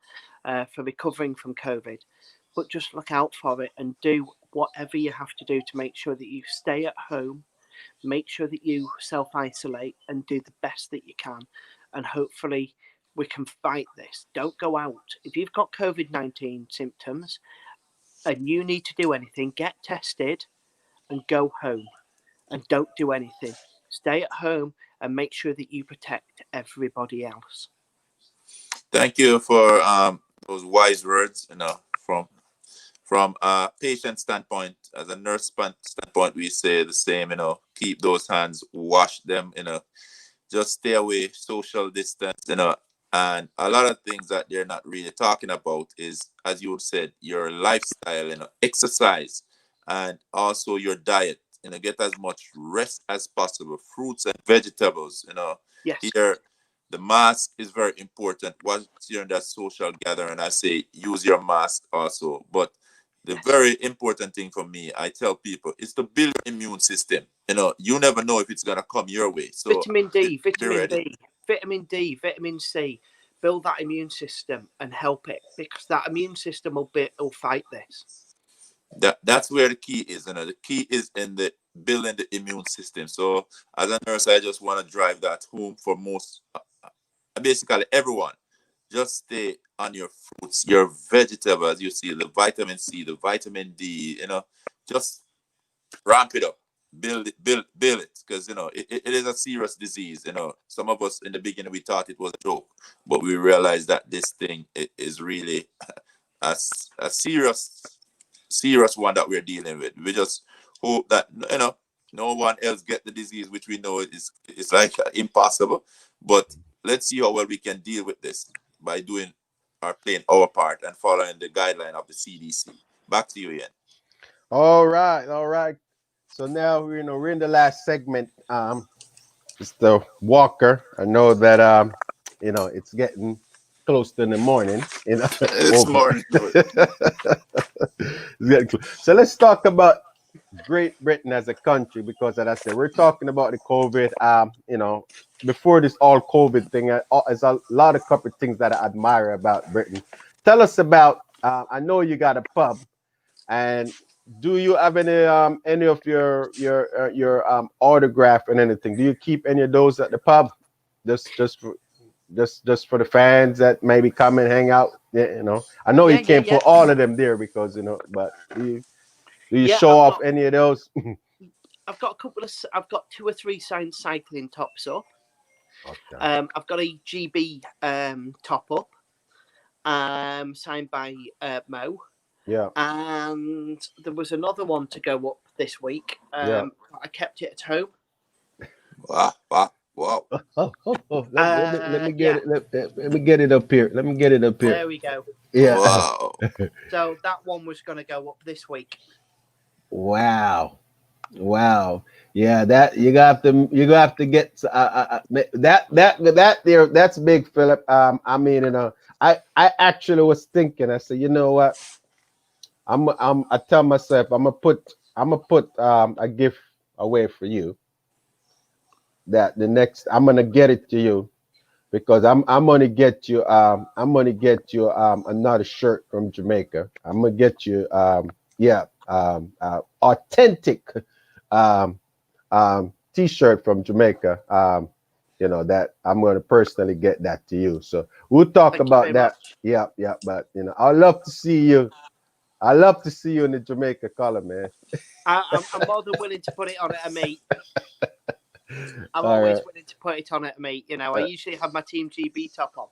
for recovering from COVID. But just look out for it and do whatever you have to do to make sure that you stay at home, make sure that you self-isolate and do the best that you can. And hopefully we can fight this. Don't go out. If you've got COVID-19 symptoms and you need to do anything, get tested and go home. And don't do anything. Stay at home and make sure that you protect everybody else. Thank you for those wise words, from a patient standpoint. As a nurse standpoint, we say the same, keep those hands, wash them, just stay away, social distance, and a lot of things that they're not really talking about is, as you said, your lifestyle, exercise, and also your diet. Get as much rest as possible, fruits and vegetables. Yes. Here, the mask is very important. Once you're in that social gathering, I say use your mask also. But the very important thing for me, I tell people, is to build your immune system. You never know if it's gonna come your way. So vitamin D, vitamin D, vitamin C. Build that immune system and help it, because that immune system will fight this. That's where the key is. The key is in the building the immune system. So as a nurse, I just want to drive that home for most, basically everyone. Just stay on your fruits, your vegetables. You see the vitamin C, the vitamin D. Just ramp it up, build it, because it is a serious disease. Some of us in the beginning we thought it was a joke, but we realized that this thing is really a serious one that we're dealing with. We just hope that no one else get the disease, which we know is like impossible. But let's see how well we can deal with this by playing our part and following the guideline of the CDC. Back to you, Ian. All right. So now we're in the last segment. It's the walker. I know that it's getting close to the morning. It's morning. So let's talk about Great Britain as a country, because as I said, we're talking about the COVID. Before this all COVID thing, there's a lot of couple things that I admire about Britain. Tell us about. I know you got a pub, and do you have any of your autograph and anything? Do you keep any of those at the pub? Just for the fans that maybe come and hang out. I know you can't put all of them there because but do you show off any of those? I've got I've got 2 or 3 signed cycling tops up. Okay. I've got a GB top up, signed by Mo. Yeah. And there was another one to go up this week. I kept it at home. Wow. Wow. Let me get it. Let me get it up here. Let me get it up here. There we go. Yeah. Wow. So that one was going to go up this week. Wow. Wow. Yeah, that you have to get that there. That's big, Philip. I mean, I actually was thinking. I said, you know what? I tell myself I'm gonna put a gift away for you. That the next I'm gonna get it to you because I'm gonna get you another shirt from Jamaica. I'm gonna get you authentic um t-shirt from Jamaica. That I'm gonna personally get that to you. So we'll talk Thank you about very that. much. Yeah, but I'd love to see you. I love to see you in the Jamaica color, man. I'm more than willing to put it on at a meet. I'm All always right. willing to put it on at a meet. I usually have my Team GB top on.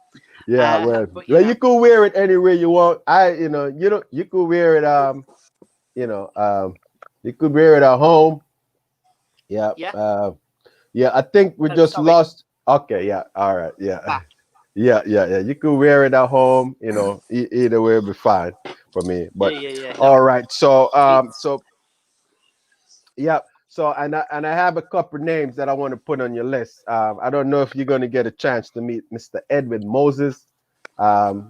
Yeah, well, But, you could wear it anywhere you want. You could wear it. You could wear it at home. Yeah. Yeah. Yeah. I think we just Sorry. lost. Okay. Yeah. All right. Yeah. Back. Yeah. You could wear it at home. Either way will be fine for me. But Yeah. all right. So yeah. So and I have a couple names that I want to put on your list. I don't know if you're going to get a chance to meet Mr. Edwin Moses. I've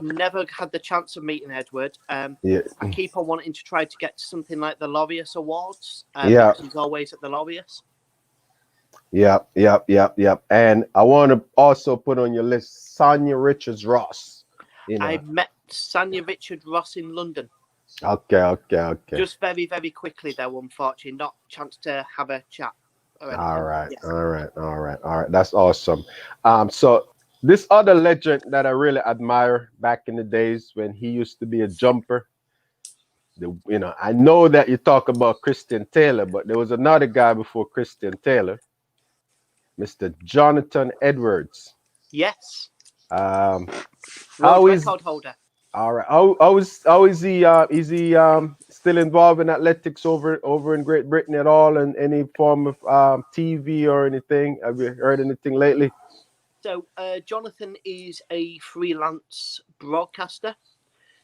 never had the chance of meeting Edward. Yeah. I keep on wanting to try to get to something like the Laureus Awards. Yeah. Because he's always at the Laureus. Yep. And I want to also put on your list Sonia Richards Ross. I met Sonia Richard Ross in London. Okay. Just very, very quickly, though, unfortunately, not a chance to have a chat. All right. That's awesome. So this other legend that I really admire back in the days when he used to be a jumper. I know that you talk about Christian Taylor, but there was another guy before Christian Taylor, Mr. Jonathan Edwards. Yes. World record holder. All right. How is he? Is he still involved in athletics over in Great Britain at all, in any form of TV or anything? Have you heard anything lately? So Jonathan is a freelance broadcaster.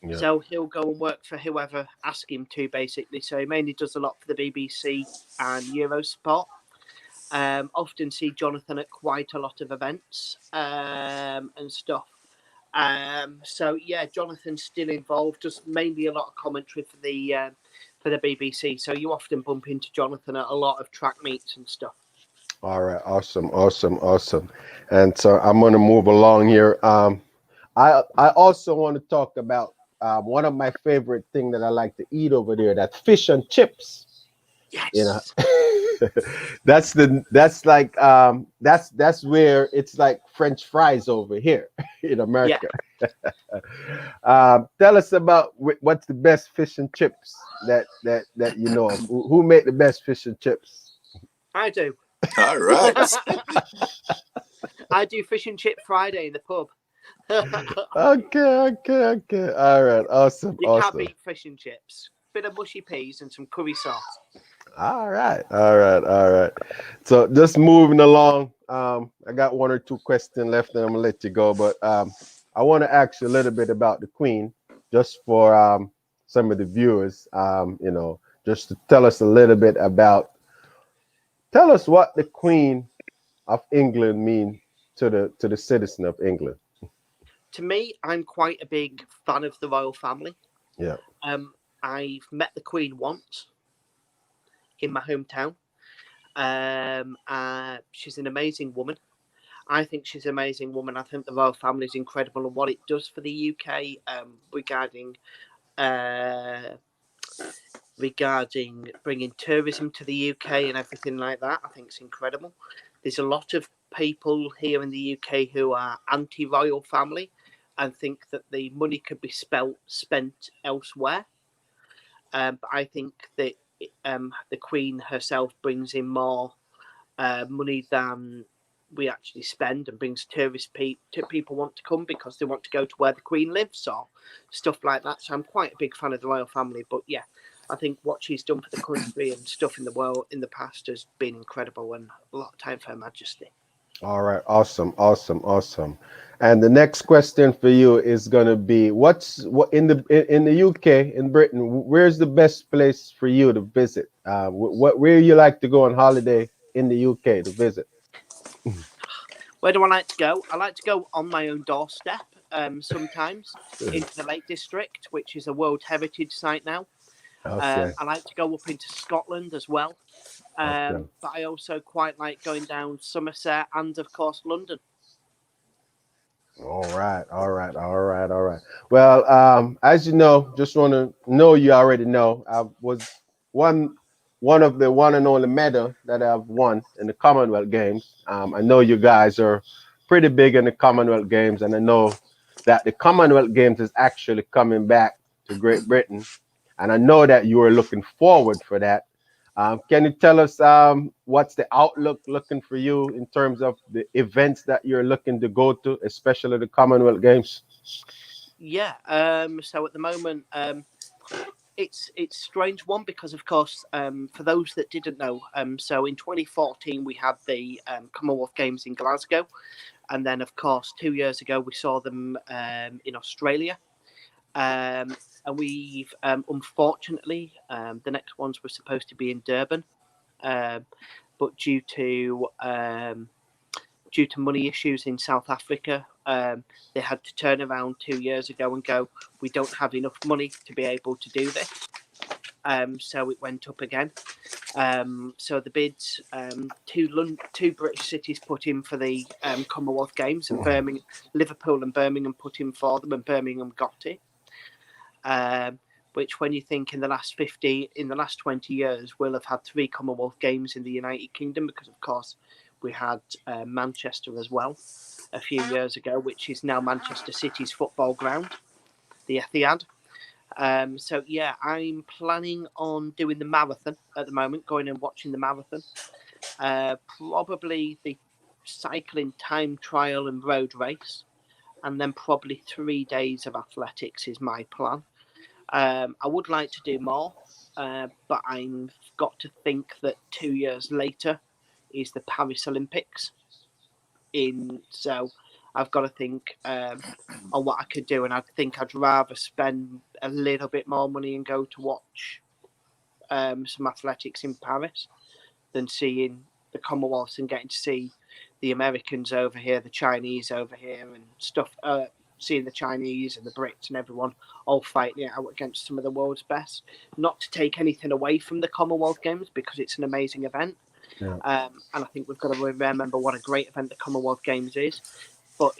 Yeah. So he'll go and work for whoever asks him to, basically. So he mainly does a lot for the BBC and Eurosport. Often see Jonathan at quite a lot of events and stuff. So yeah, Jonathan's still involved, just mainly a lot of commentary for the BBC. So you often bump into Jonathan at a lot of track meets and stuff. All right, awesome. And so I'm going to move along here. I also want to talk about one of my favorite things that I like to eat over there. That's fish and chips. Yes. That's where it's like French fries over here in America. Yeah. Tell us about what's the best fish and chips that you know of. Who make the best fish and chips? I do. All right. I do fish and chip Friday in the pub. Okay. All right. Awesome. You can't beat fish and chips. Bit of mushy peas and some curry sauce. All right. So just moving along. I got one or two questions left, and I'm gonna let you go. But I want to ask you a little bit about the Queen, just for some of the viewers. Just to tell us a little bit about. Tell us what the Queen of England means to the citizen of England. To me, I'm quite a big fan of the royal family. Yeah. I've met the Queen once in my hometown. She's an amazing woman. I think she's an amazing woman. I think the royal family is incredible, and what it does for the UK regarding bringing tourism to the UK and everything like that. I think it's incredible. There's a lot of people here in the UK who are anti-royal family and think that the money could be spent elsewhere. But I think that the Queen herself brings in more money than we actually spend, and brings people want to come because they want to go to where the Queen lives or stuff like that. So I'm quite a big fan of the royal family. But yeah, I think what she's done for the country and stuff in the world in the past has been incredible, and a lot of time for Her Majesty. All right, awesome, awesome, awesome. And the next question for you is going to be, what in the UK, in Britain, where's the best place for you to visit? Where you like to go on holiday in the UK to visit? Where do I like to go? I like to go on my own doorstep sometimes into the Lake District, which is a World Heritage Site now. Okay, I like to go up into Scotland as well. okay. But I also quite like going down Somerset and, of course, London. All right, all right, all right, all right. Well, as you know, just want to know you already know. I was one one of the one and only medal that I've won in the Commonwealth Games. I know you guys are pretty big in the Commonwealth Games, and I know that the Commonwealth Games is actually coming back to Great Britain, and I know that you are looking forward for that. Can you tell us what's the outlook looking for you in terms of the events that you're looking to go to, especially the Commonwealth Games? Yeah. So at the moment, it's a strange one because, of course, for those that didn't know, so in 2014 we had the Commonwealth Games in Glasgow, and then, of course, 2 years ago we saw them in Australia. And we've unfortunately the next ones were supposed to be in Durban, but due to money issues in South Africa, they had to turn around 2 years ago and go, we don't have enough money to be able to do this. So it went up again. So the bids, two British cities put in for the Commonwealth Games, and Liverpool and Birmingham put in for them, and Birmingham got it. Which, when you think in the last 20 years, we'll have had 3 Commonwealth Games in the United Kingdom, because, of course, we had Manchester as well a few years ago, which is now Manchester City's football ground, the Etihad. So, yeah, I'm planning on doing the marathon at the moment, going and watching the marathon. Probably the cycling time trial and road race, and then probably 3 days of athletics is my plan. I would like to do more, but I've got to think that 2 years later is the Paris Olympics. So I've got to think on what I could do, and I think I'd rather spend a little bit more money and go to watch some athletics in Paris than seeing the Commonwealths and getting to see the Americans over here, the Chinese over here, and stuff. Seeing the Chinese and the Brits and everyone all fighting it out against some of the world's best. Not to take anything away from the Commonwealth Games, because it's an amazing event. Yeah. And I think we've got to remember what a great event the Commonwealth Games is. But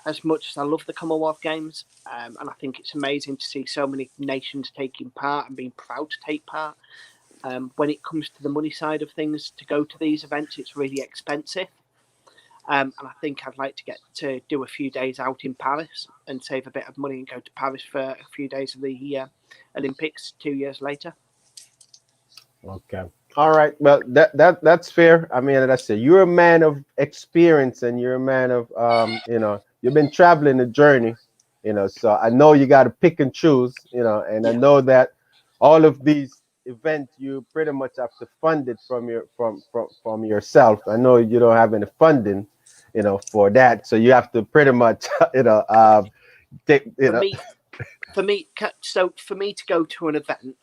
as much as I love the Commonwealth Games, and I think it's amazing to see so many nations taking part and being proud to take part, when it comes to the money side of things, to go to these events, it's really expensive. And I think I'd like to get to do a few days out in Paris and save a bit of money and go to Paris for a few days of the Olympics 2 years later. Okay. All right. Well, that's fair. I mean, that's it. You're a man of experience, and you're a man of you've been traveling the journey, So I know you got to pick and choose, and I Yeah. know that all of these events you pretty much have to fund it from yourself. I know you don't have any funding, for that, so you have to pretty much, take, For me to go to an event,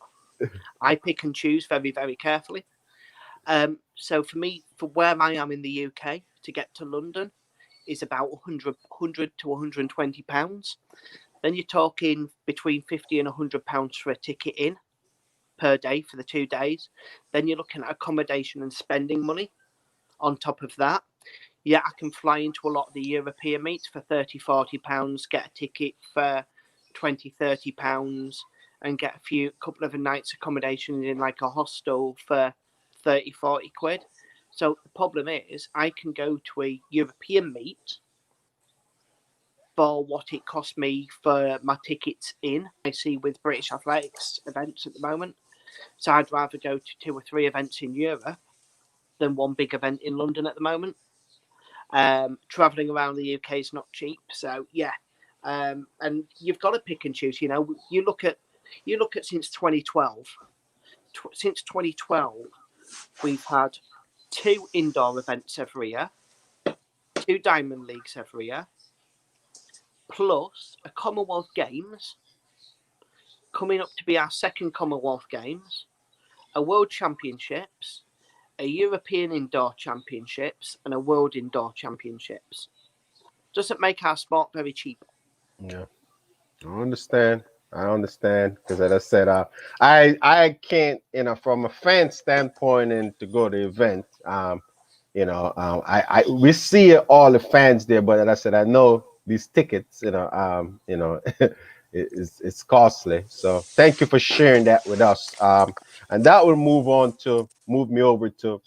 I pick and choose very, very carefully. So for me, for where I am in the UK, to get to London is about 100 to 120 pounds. Then you're talking between 50 and 100 pounds for a ticket in per day for the 2 days. Then you're looking at accommodation and spending money on top of that. Yeah, I can fly into a lot of the European meets for 30, 40 pounds, get a ticket for 20, 30 pounds, and get a couple of nights accommodation in like a hostel for 30, 40 quid. So the problem is I can go to a European meet for what it cost me for my tickets in. I see with British athletics events at the moment. So I'd rather go to 2 or 3 events in Europe than one big event in London at the moment. Traveling around the UK is not cheap, so yeah, and you've got to pick and choose. You look at since 2012. Since 2012, we've had 2 indoor events every year, 2 Diamond Leagues every year, plus a Commonwealth Games coming up to be our 2nd Commonwealth Games, a World Championships, a European Indoor Championships, and a World Indoor Championships. Doesn't make our sport very cheap. Yeah, I understand. Because as I said, I can't, from a fan standpoint and to go to the event, we see all the fans there, but as I said, I know these tickets, it's costly. So thank you for sharing that with us. And that will move me over to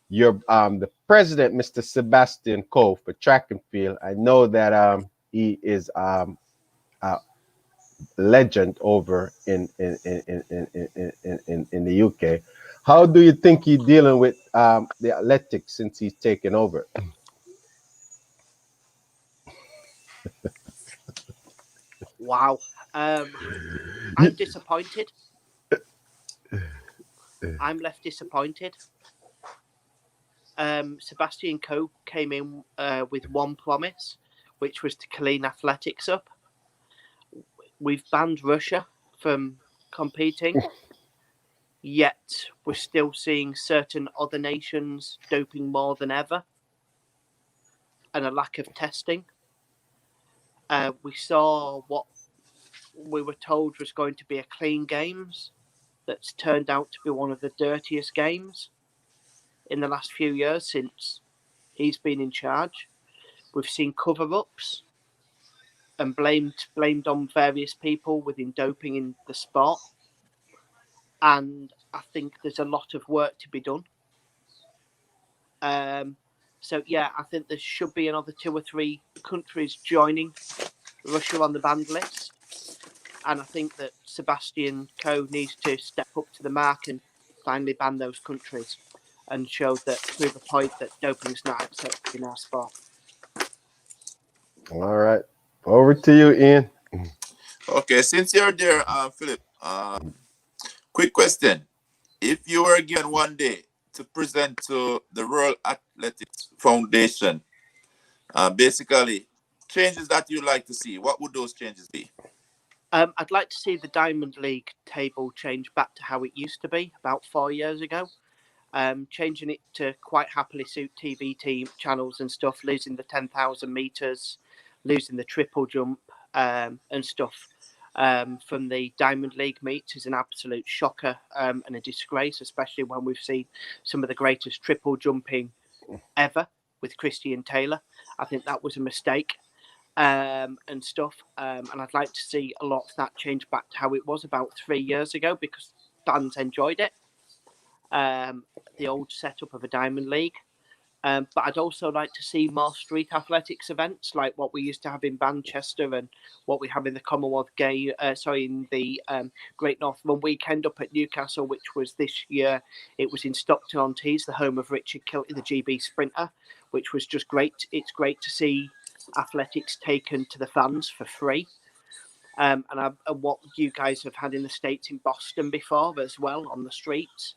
your the president, Mr. Sebastian Coe for track and field. I know that he is a legend over in the UK. How do you think he's dealing with the athletics since he's taken over? Wow. I'm disappointed. I'm left disappointed. Sebastian Coe came in with one promise, which was to clean athletics up. We've banned Russia from competing, yet we're still seeing certain other nations doping more than ever, and a lack of testing. We saw what we were told was going to be a clean games that's turned out to be one of the dirtiest games in the last few years since he's been in charge. We've seen cover-ups and blamed on various people within doping in the sport, and I think there's a lot of work to be done. So yeah, I think there should be another 2 or 3 countries joining Russia on the banned list, and I think that Sebastian Coe needs to step up to the mark and finally ban those countries and prove a point that doping is not accepted in our sport. All right, over to you, Ian. Okay, since you're there, Philip, quick question. If you were given one day to present to the World Athletics Foundation, basically changes that you'd like to see, what would those changes be? I'd like to see the Diamond League table change back to how it used to be about 4 years ago. Changing it to quite happily suit TV team channels and stuff, losing the 10,000 meters, losing the triple jump and stuff from the Diamond League meets is an absolute shocker and a disgrace, especially when we've seen some of the greatest triple jumping ever with Christian Taylor. I think that was a mistake and stuff. And I'd like to see a lot of that change back to how it was about 3 years ago because fans enjoyed it. The old setup of a Diamond League. But I'd also like to see more street athletics events like what we used to have in Manchester and what we have in the Commonwealth Game. In the Great Northern Weekend up at Newcastle, which was this year. It was in Stockton-on-Tees, the home of Richard Kilty, the GB sprinter, which was just great. It's great to see athletics taken to the fans for free. And what you guys have had in the States in Boston before as well on the streets.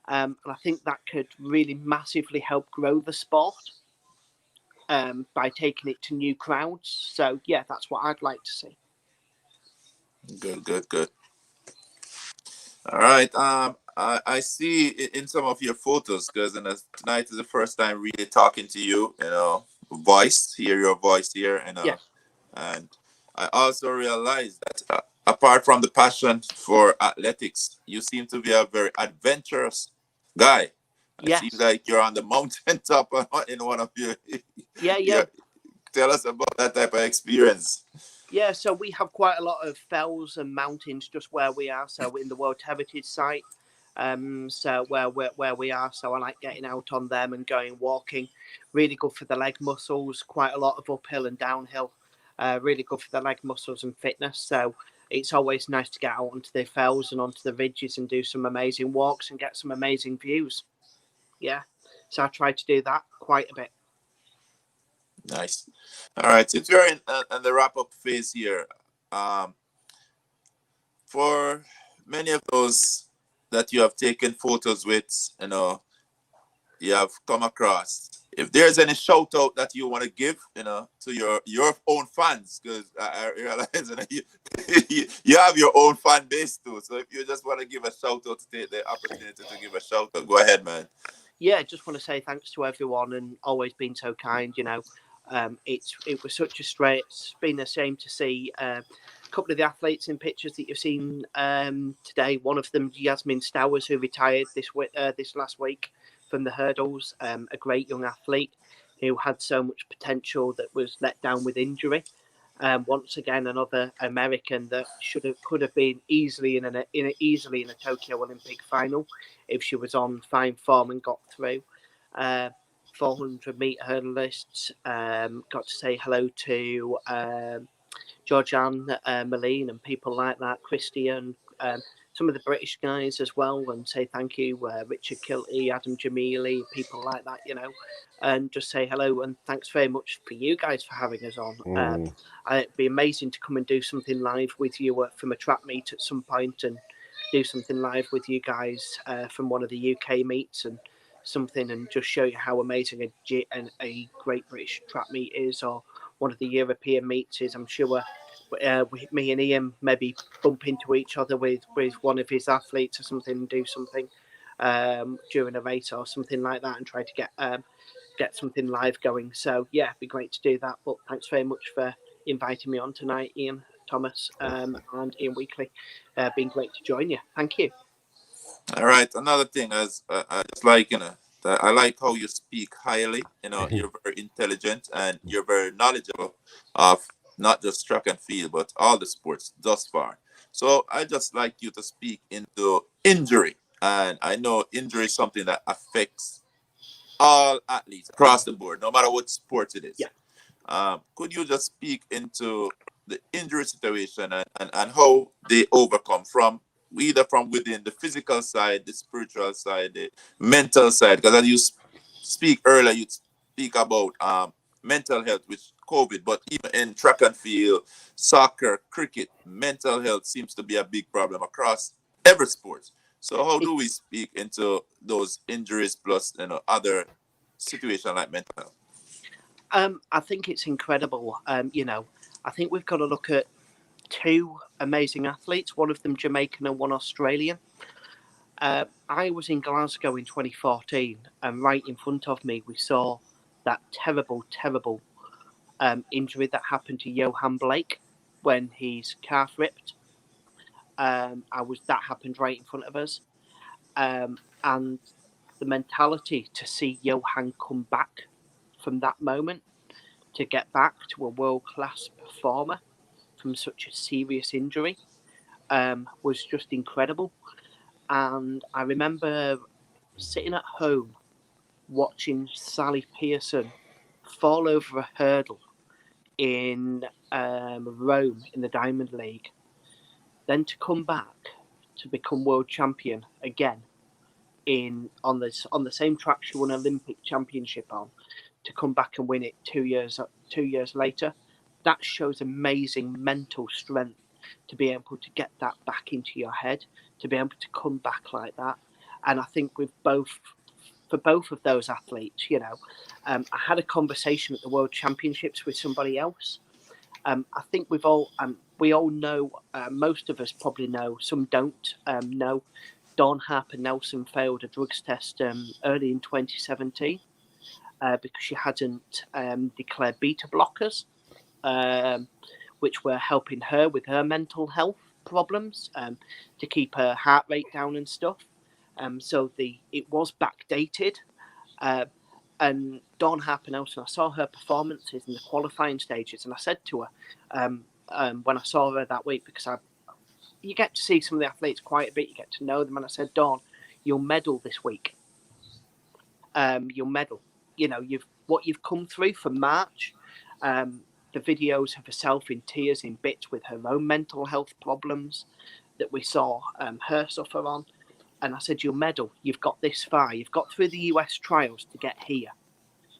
And I think that could really massively help grow the sport by taking it to new crowds. So, yeah, that's what I'd like to see. Good. All right. I see in some of your photos, because tonight is the first time really talking to you, hear your voice here. Yes. And I also realized that apart from the passion for athletics, you seem to be a very adventurous guy. Yes. It seems like you're on the mountaintop in one of your... Yeah. Tell us about that type of experience. Yeah, so we have quite a lot of fells and mountains just where we are. So in the World Heritage Site, so where we are. So I like getting out on them and going walking. Really good for the leg muscles. Quite a lot of uphill and downhill. Really good for the leg muscles and fitness. So it's always nice to get out onto the fells and onto the ridges and do some amazing walks and get some amazing views. Yeah, so I try to do that quite a bit. Nice. All right, since we're in the wrap-up phase here, for many of those that you have taken photos with, you have come across. If there's any shout out that you want to give, to your own fans, because I realize you have your own fan base too. So if you just want to give a shout out, to take the opportunity to give a shout out, go ahead, man. Yeah, just want to say thanks to everyone and always been so kind. It was such a straight. It's been a shame to see a couple of the athletes in pictures that you've seen today. One of them, Yasmin Stowers, who retired this last week from the hurdles. A great young athlete who had so much potential that was let down with injury. Once again, another American that could have been easily in a Tokyo Olympic final if she was on fine form and got through. 400 meter hurdlists. Got to say hello to Georgianne Malene and people like that, Christian, some of the British guys as well, and say thank you, Richard Kilty, Adam Jamili, people like that, and just say hello and thanks very much for you guys for having us on. It'd be amazing to come and do something live with you from a track meet at some point, and do something live with you guys from one of the UK meets and something, and just show you how amazing a great British track meet is, or one of the European meets is. I'm sure me and Ian maybe bump into each other with one of his athletes or something, and do something during a race or something like that, and try to get something live going. So yeah, it'd be great to do that. But thanks very much for inviting me on tonight, Ian Thomas and Ian Weekly. Been great to join you. Thank you. All right. Another thing, as I just like, that I like how you speak highly. You're very intelligent and you're very knowledgeable of not just track and field, but all the sports thus far. So I just like you to speak into injury. And I know injury is something that affects all athletes across the board, no matter what sport it is. Yeah. Could you just speak into the injury situation and how they overcome either from within the physical side, the spiritual side, the mental side? Because as you speak earlier, you speak about mental health with COVID, but even in track and field, soccer, cricket, mental health seems to be a big problem across every sport. So how do we speak into those injuries plus other situations like mental health? I think it's incredible. I think we've got to look at two amazing athletes, one of them Jamaican and one Australian. I was in Glasgow in 2014, and right in front of me we saw that terrible injury that happened to Yohan Blake when his calf ripped. That happened right in front of us, and the mentality to see Yohan come back from that moment, to get back to a world-class performer from such a serious injury, was just incredible. And I remember sitting at home watching Sally Pearson fall over a hurdle in Rome in the Diamond League, then to come back to become world champion again on the same track she won Olympic championship on, to come back and win it 2 years later. That shows amazing mental strength, to be able to get that back into your head, to be able to come back like that. And I think for both of those athletes, I had a conversation at the World Championships with somebody else. I think we all know, most of us probably know, some don't know, Dawn Harper Nelson failed a drugs test early in 2017 because she hadn't declared beta blockers, which were helping her with her mental health problems, to keep her heart rate down and stuff. So it was backdated. And Dawn Harper Nelson, I saw her performances in the qualifying stages, and I said to her when I saw her that week, because you get to see some of the athletes quite a bit, you get to know them, and I said, Dawn, you'll medal this week. You'll medal. What you've come through from March, the videos of herself in tears, in bits, with her own mental health problems that we saw her suffer on. And I said, you'll medal. You've got this far. You've got through the US trials to get here.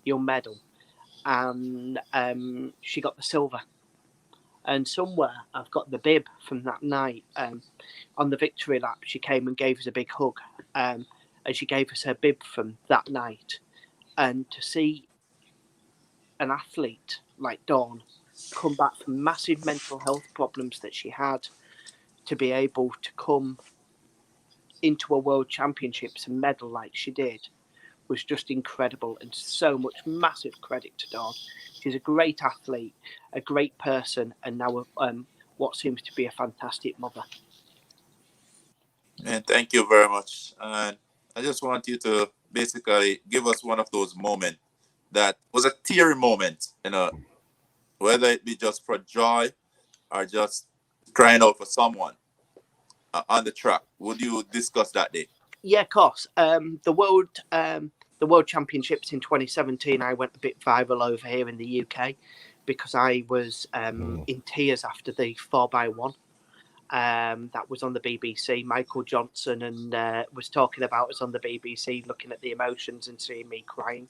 You'll medal. And she got the silver. And somewhere I've got the bib from that night. On the victory lap, she came and gave us a big hug. And and she gave us her bib from that night. And to see an athlete like Dawn come back from massive mental health problems that she had, to be able to come into a world championships and medal like she did, was just incredible, and so much massive credit to Dawn. She's a great athlete, a great person, and now what seems to be a fantastic mother. And thank you very much. And I just want you to basically give us one of those moments that was a teary moment, whether it be just for joy or just crying out for someone on the track. Would you discuss that day? Yeah, of course. The World Championships in 2017, I went a bit viral over here in the UK because I was in tears after the 4x1. That was on the BBC. Michael Johnson and was talking about us on the BBC, looking at the emotions and seeing me crying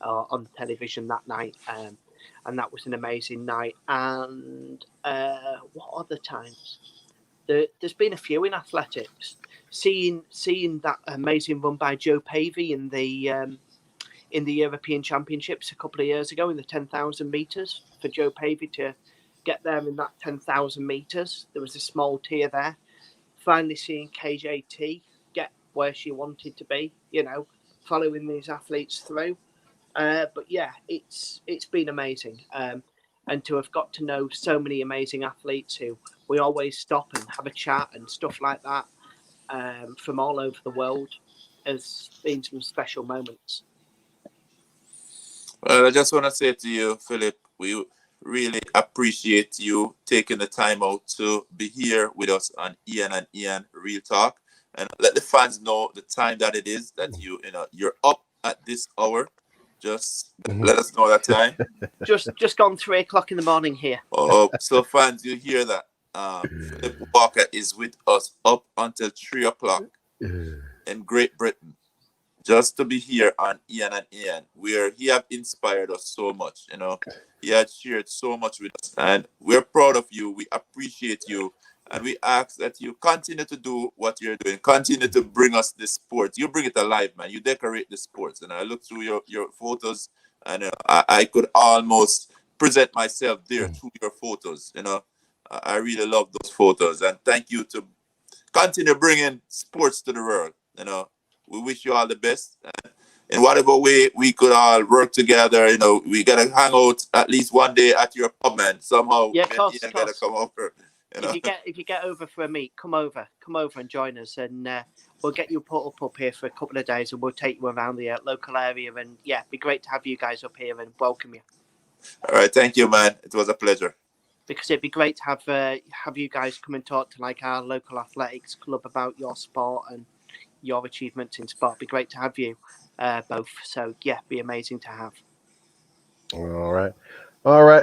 on the television that night. And that was an amazing night. And what other times? There's been a few in athletics. Seeing that amazing run by Joe Pavey in the European Championships a couple of years ago in the 10,000 meters, for Joe Pavey to get there in that 10,000 meters, there was a small tear there. Finally seeing KJT get where she wanted to be, following these athletes through. But yeah, it's been amazing. And to have got to know so many amazing athletes who we always stop and have a chat and stuff like that, from all over the world, has been some special moments. Well, I just want to say to you, Philip, we really appreciate you taking the time out to be here with us on Ian and Ian Real Talk, and let the fans know the time that it is that you're up at this hour. Just let us know that time. Just gone 3 o'clock in the morning here. Oh, so fans, you hear that? Philip Walker is with us up until 3 o'clock in Great Britain, just to be here on Ian and Ian, where he have inspired us so much. He had shared so much with us, and we're proud of you. We appreciate you, and we ask that you continue to do what you're doing. Continue to bring us this sport. You bring it alive, man. You decorate the sports, and I look through your photos, and I could almost present myself there through your photos. I really love those photos, and thank you to continue bringing sports to the world. We wish you all the best. In whatever way we could all work together, we gotta hang out at least one day at your pub, man. Somehow, yeah, of course. Gotta come over. If you get over for a meet, come over and join us, and we'll get you put up here for a couple of days, and we'll take you around the local area. And yeah, it'd be great to have you guys up here and welcome you. All right, thank you, man. It was a pleasure. Because it'd be great to have you guys come and talk to our local athletics club about your sport and your achievements in sport. It'd be great to have you both. So yeah, it'd be amazing to have. All right.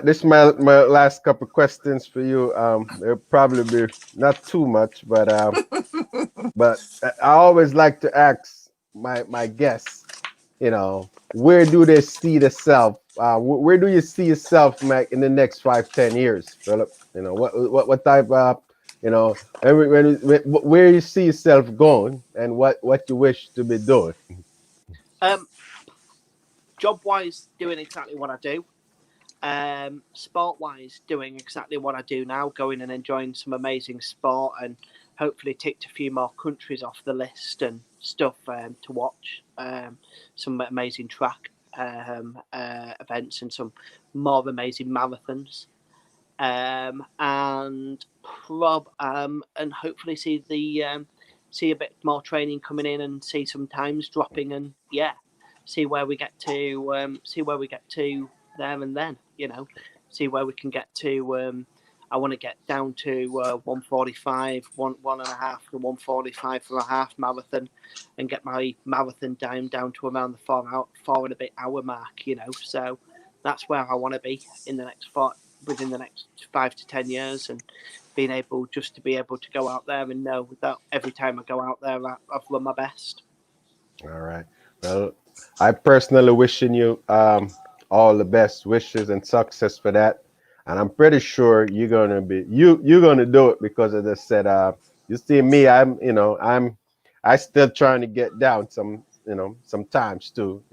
This is my last couple of questions for you. There'll probably be not too much, but I always like to ask my guests, where do they see themselves? Where do you see yourself, Mac, in the next 5-10 years, Philip? What type of, where you see yourself going, and what you wish to be doing? Job wise, doing exactly what I do. Sport wise, doing exactly what I do now, going and enjoying some amazing sport, and hopefully ticked a few more countries off the list and stuff to watch. Some amazing track events and some more amazing marathons, and hopefully see a bit more training coming in, and see some times dropping, and see where we get to there and then, see where we can get to. I want to get down to 145, one and a half to 145 for a half marathon, and get my marathon down to around the 4 and a bit hour mark, So that's where I want to be within the next 5 to 10 years, and being able to go out there and know that every time I go out there, I've run my best. All right. Well, I personally wishing you all the best wishes and success for that. And I'm pretty sure you're gonna do it, because as I said, you see me, I'm I still trying to get down sometimes too,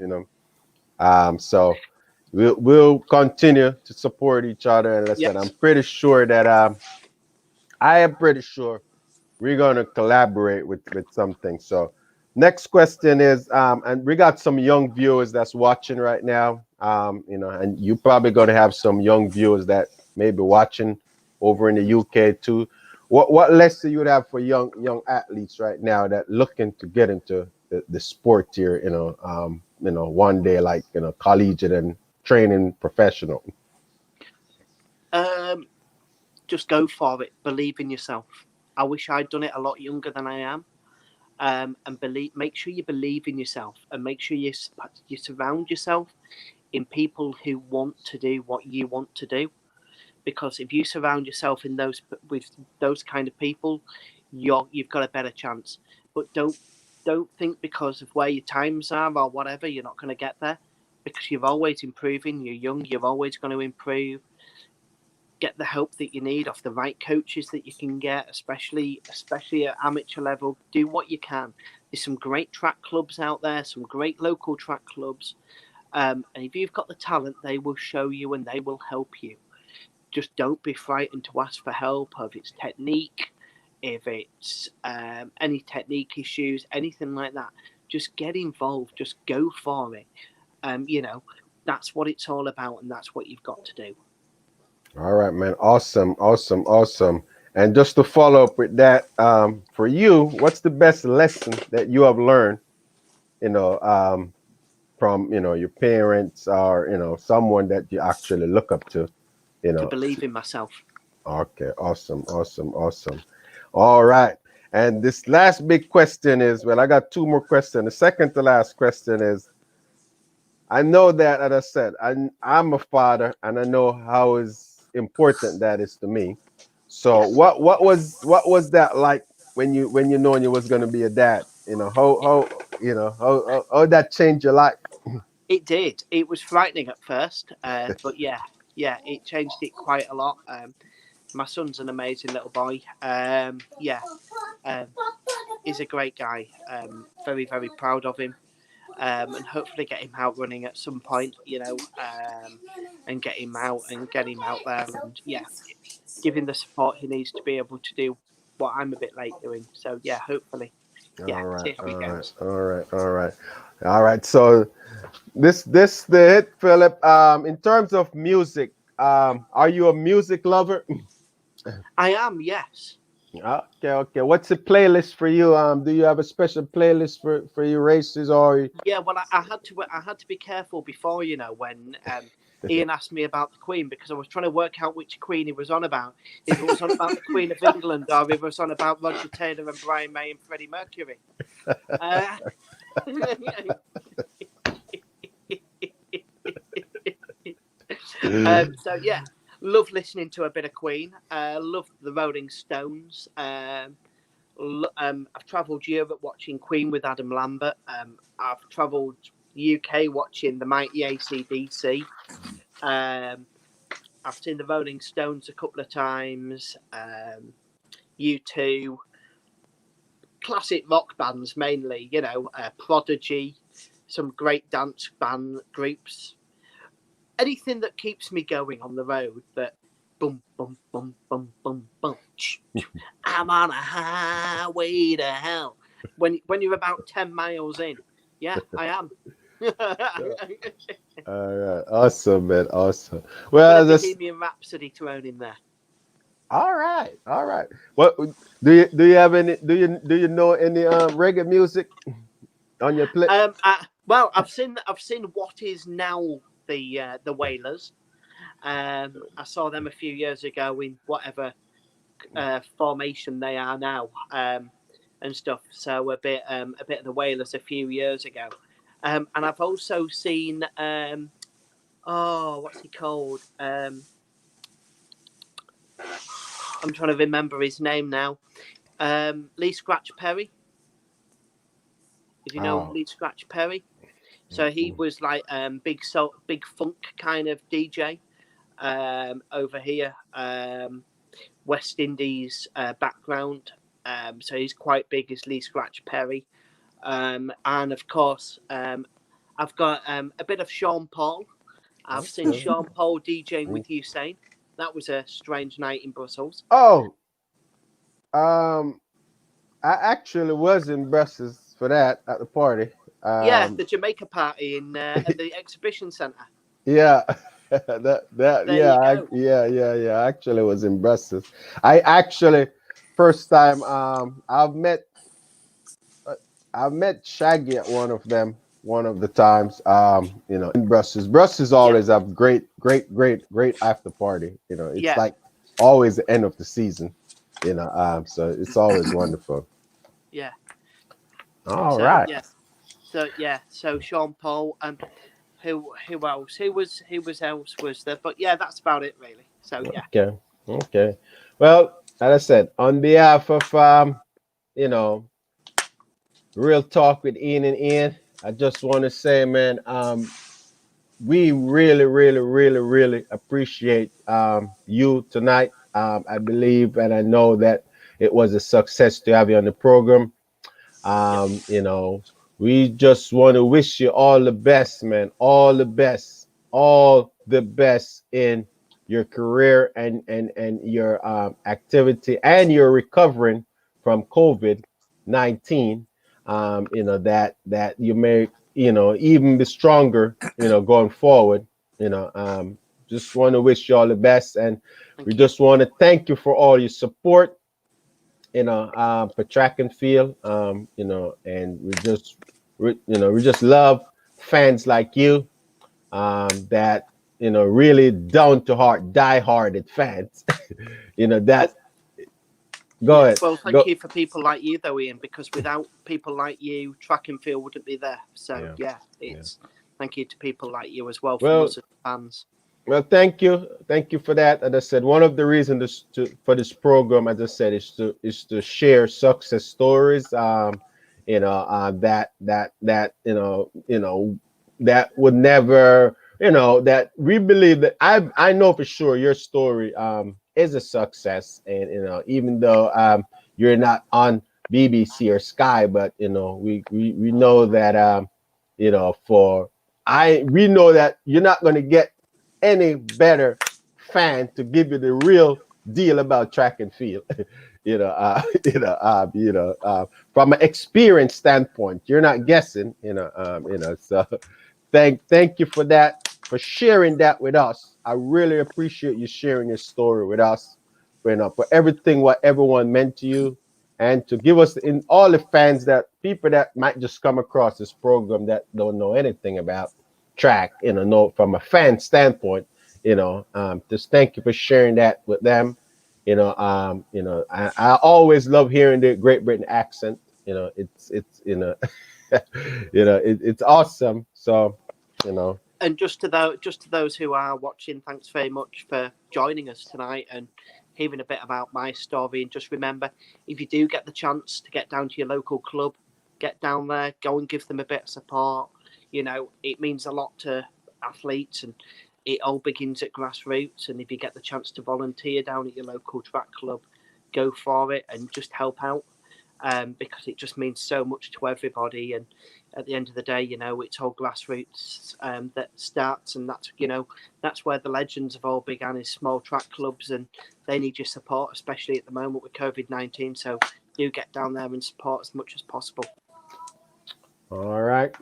so we'll continue to support each other. And listen, Yes. I'm pretty sure that I am pretty sure we're going to collaborate with something. So next question is, and we got some young viewers that's watching right now, and you probably going to have some young viewers that may be watching over in the UK too. What lesson you would have for young athletes right now that looking to get into the sport here, one day, like, collegiate and training professional? Just go for it. Believe in yourself. I wish I'd done it a lot younger than I am. And make sure you believe in yourself, and make sure you surround yourself in people who want to do what you want to do. Because if you surround yourself with those kind of people, you've got a better chance. But don't think because of where your times are or whatever, you're not going to get there. Because you're always improving. You're young. You're always going to improve. Get the help that you need off the right coaches that you can get, especially at amateur level. Do what you can. There's some great track clubs out there, some great local track clubs. And if you've got the talent, they will show you and they will help you. Just don't be frightened to ask for help, if it's technique, if it's any technique issues, anything like that. Just get involved. Just go for it. That's what it's all about, and that's what you've got to do. All right, man. Awesome. And just to follow up with that, for you, what's the best lesson that you have learned, from, your parents or, someone that you actually look up to, To believe in myself. Okay. Awesome. All right. And this last big question is, well, I got two more questions. The second to last question is, I know that, as I said, I'm a father, and I know how important that is to me. So Yes. what was that like when you knowing you was going to be a dad? How that changed your life? It did. It was frightening at first, but yeah, it changed it quite a lot. My son's an amazing little boy. He's a great guy. Very, very proud of him. And hopefully get him out running at some point, and get him out there, and give him the support he needs to be able to do what I'm a bit late doing. So yeah, hopefully, see how it goes. All right. So this the hit, Philip. In terms of music, are you a music lover? I am, yes. Okay. What's the playlist for you? Do you have a special playlist for your races or? Yeah, well, I had to be careful before, when Ian asked me about the Queen, because I was trying to work out which Queen he was on about. If it was on about the Queen of England, or if it was on about Roger Taylor and Brian May and Freddie Mercury. So yeah, love listening to a bit of Queen. Love the Rolling Stones. I've travelled Europe watching Queen with Adam Lambert. I've travelled UK watching the mighty AC/DC. I've seen the Rolling Stones a couple of times. U2. Classic rock bands mainly, Prodigy, some great dance band groups. Anything that keeps me going on the road, that boom, boom, boom, boom, boom, boom. I'm on a highway to hell. When you're about 10 miles in, yeah, I am. All right, awesome, man, awesome. Well, Bohemian Rhapsody thrown in there. All right. What do you have any? Do you know any reggae music on your plate? Well, I've seen what is now the Wailers. I saw them a few years ago in whatever formation they are now, and stuff. So a bit of the Wailers a few years ago, and I've also seen what's he called? I'm trying to remember his name now. Lee Scratch Perry. If you know Lee Scratch Perry. So he was like big funk kind of DJ over here, West Indies background. So he's quite big as Lee Scratch Perry. And of course, I've got a bit of Sean Paul. I've seen Sean Paul DJing with Usain. That was a strange night in Brussels. Oh, I actually was in Brussels for that at the party. Yeah, the Jamaica party in at the exhibition centre. Yeah, yeah. I actually was in Brussels. I actually first time I've met Shaggy at one of the times. In Brussels. Brussels always have great after party. It's like always the end of the season. So it's always wonderful. Yeah. All right. So Sean Paul and who else? Who else was there? But yeah, that's about it really. So yeah. Okay. Well, as I said, on behalf of Real Talk with Ian and Ian, I just want to say, man, we really appreciate you tonight. I believe and I know that it was a success to have you on the program. We just want to wish you all the best, man. All the best in your career and your activity and your recovering from COVID-19. That you may even be stronger going forward. Just want to wish you all the best, and we just want to thank you for all your support for track and field, and we just love fans like you, that really down to heart, die-hearted fans. That. Go ahead. Well, thank you for people like you, though, Ian, because without people like you, track and field wouldn't be there. So thank you to people like you as well, for us as fans. Well, thank you for that. As I said, one of the reasons for this program, as I said, is to share success stories. That would never, that we believe that I know for sure your story is a success, and even though you're not on BBC or Sky, but we know that we know that you're not going to get any better fan to give you the real deal about track and field. From an experience standpoint, you're not guessing. So thank you for that, for sharing that with us. I really appreciate you sharing your story with us. For everything what everyone meant to you, and to give us in all the fans, that people that might just come across this program that don't know anything about track, know from a fan standpoint, just thank you for sharing that with them. I always love hearing the Great Britain accent. It's it's awesome. So, And just to those who are watching, thanks very much for joining us tonight and hearing a bit about my story. And just remember, if you do get the chance to get down to your local club, get down there, go and give them a bit of support. It means a lot to athletes, and it all begins at grassroots. And if you get the chance to volunteer down at your local track club, go for it and just help out, because it just means so much to everybody. And at the end of the day, it's all grassroots that starts, and that's where the legends have all began, is small track clubs, and they need your support, especially at the moment with COVID-19. So do get down there and support as much as possible. All right.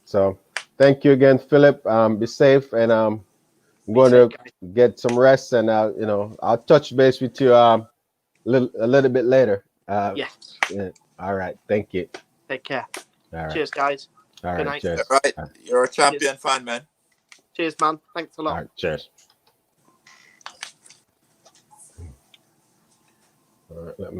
So thank you again, Philip. Be safe, and I'm going to get some rest, and I'll touch base with you a little bit later. Yes. Yeah. All right. Thank you. Take care. All right. Cheers, guys. All right. Good night. Cheers. All right. You're a champion fan, man. Cheers, man. Thanks a lot. All right. Cheers. All right. Let me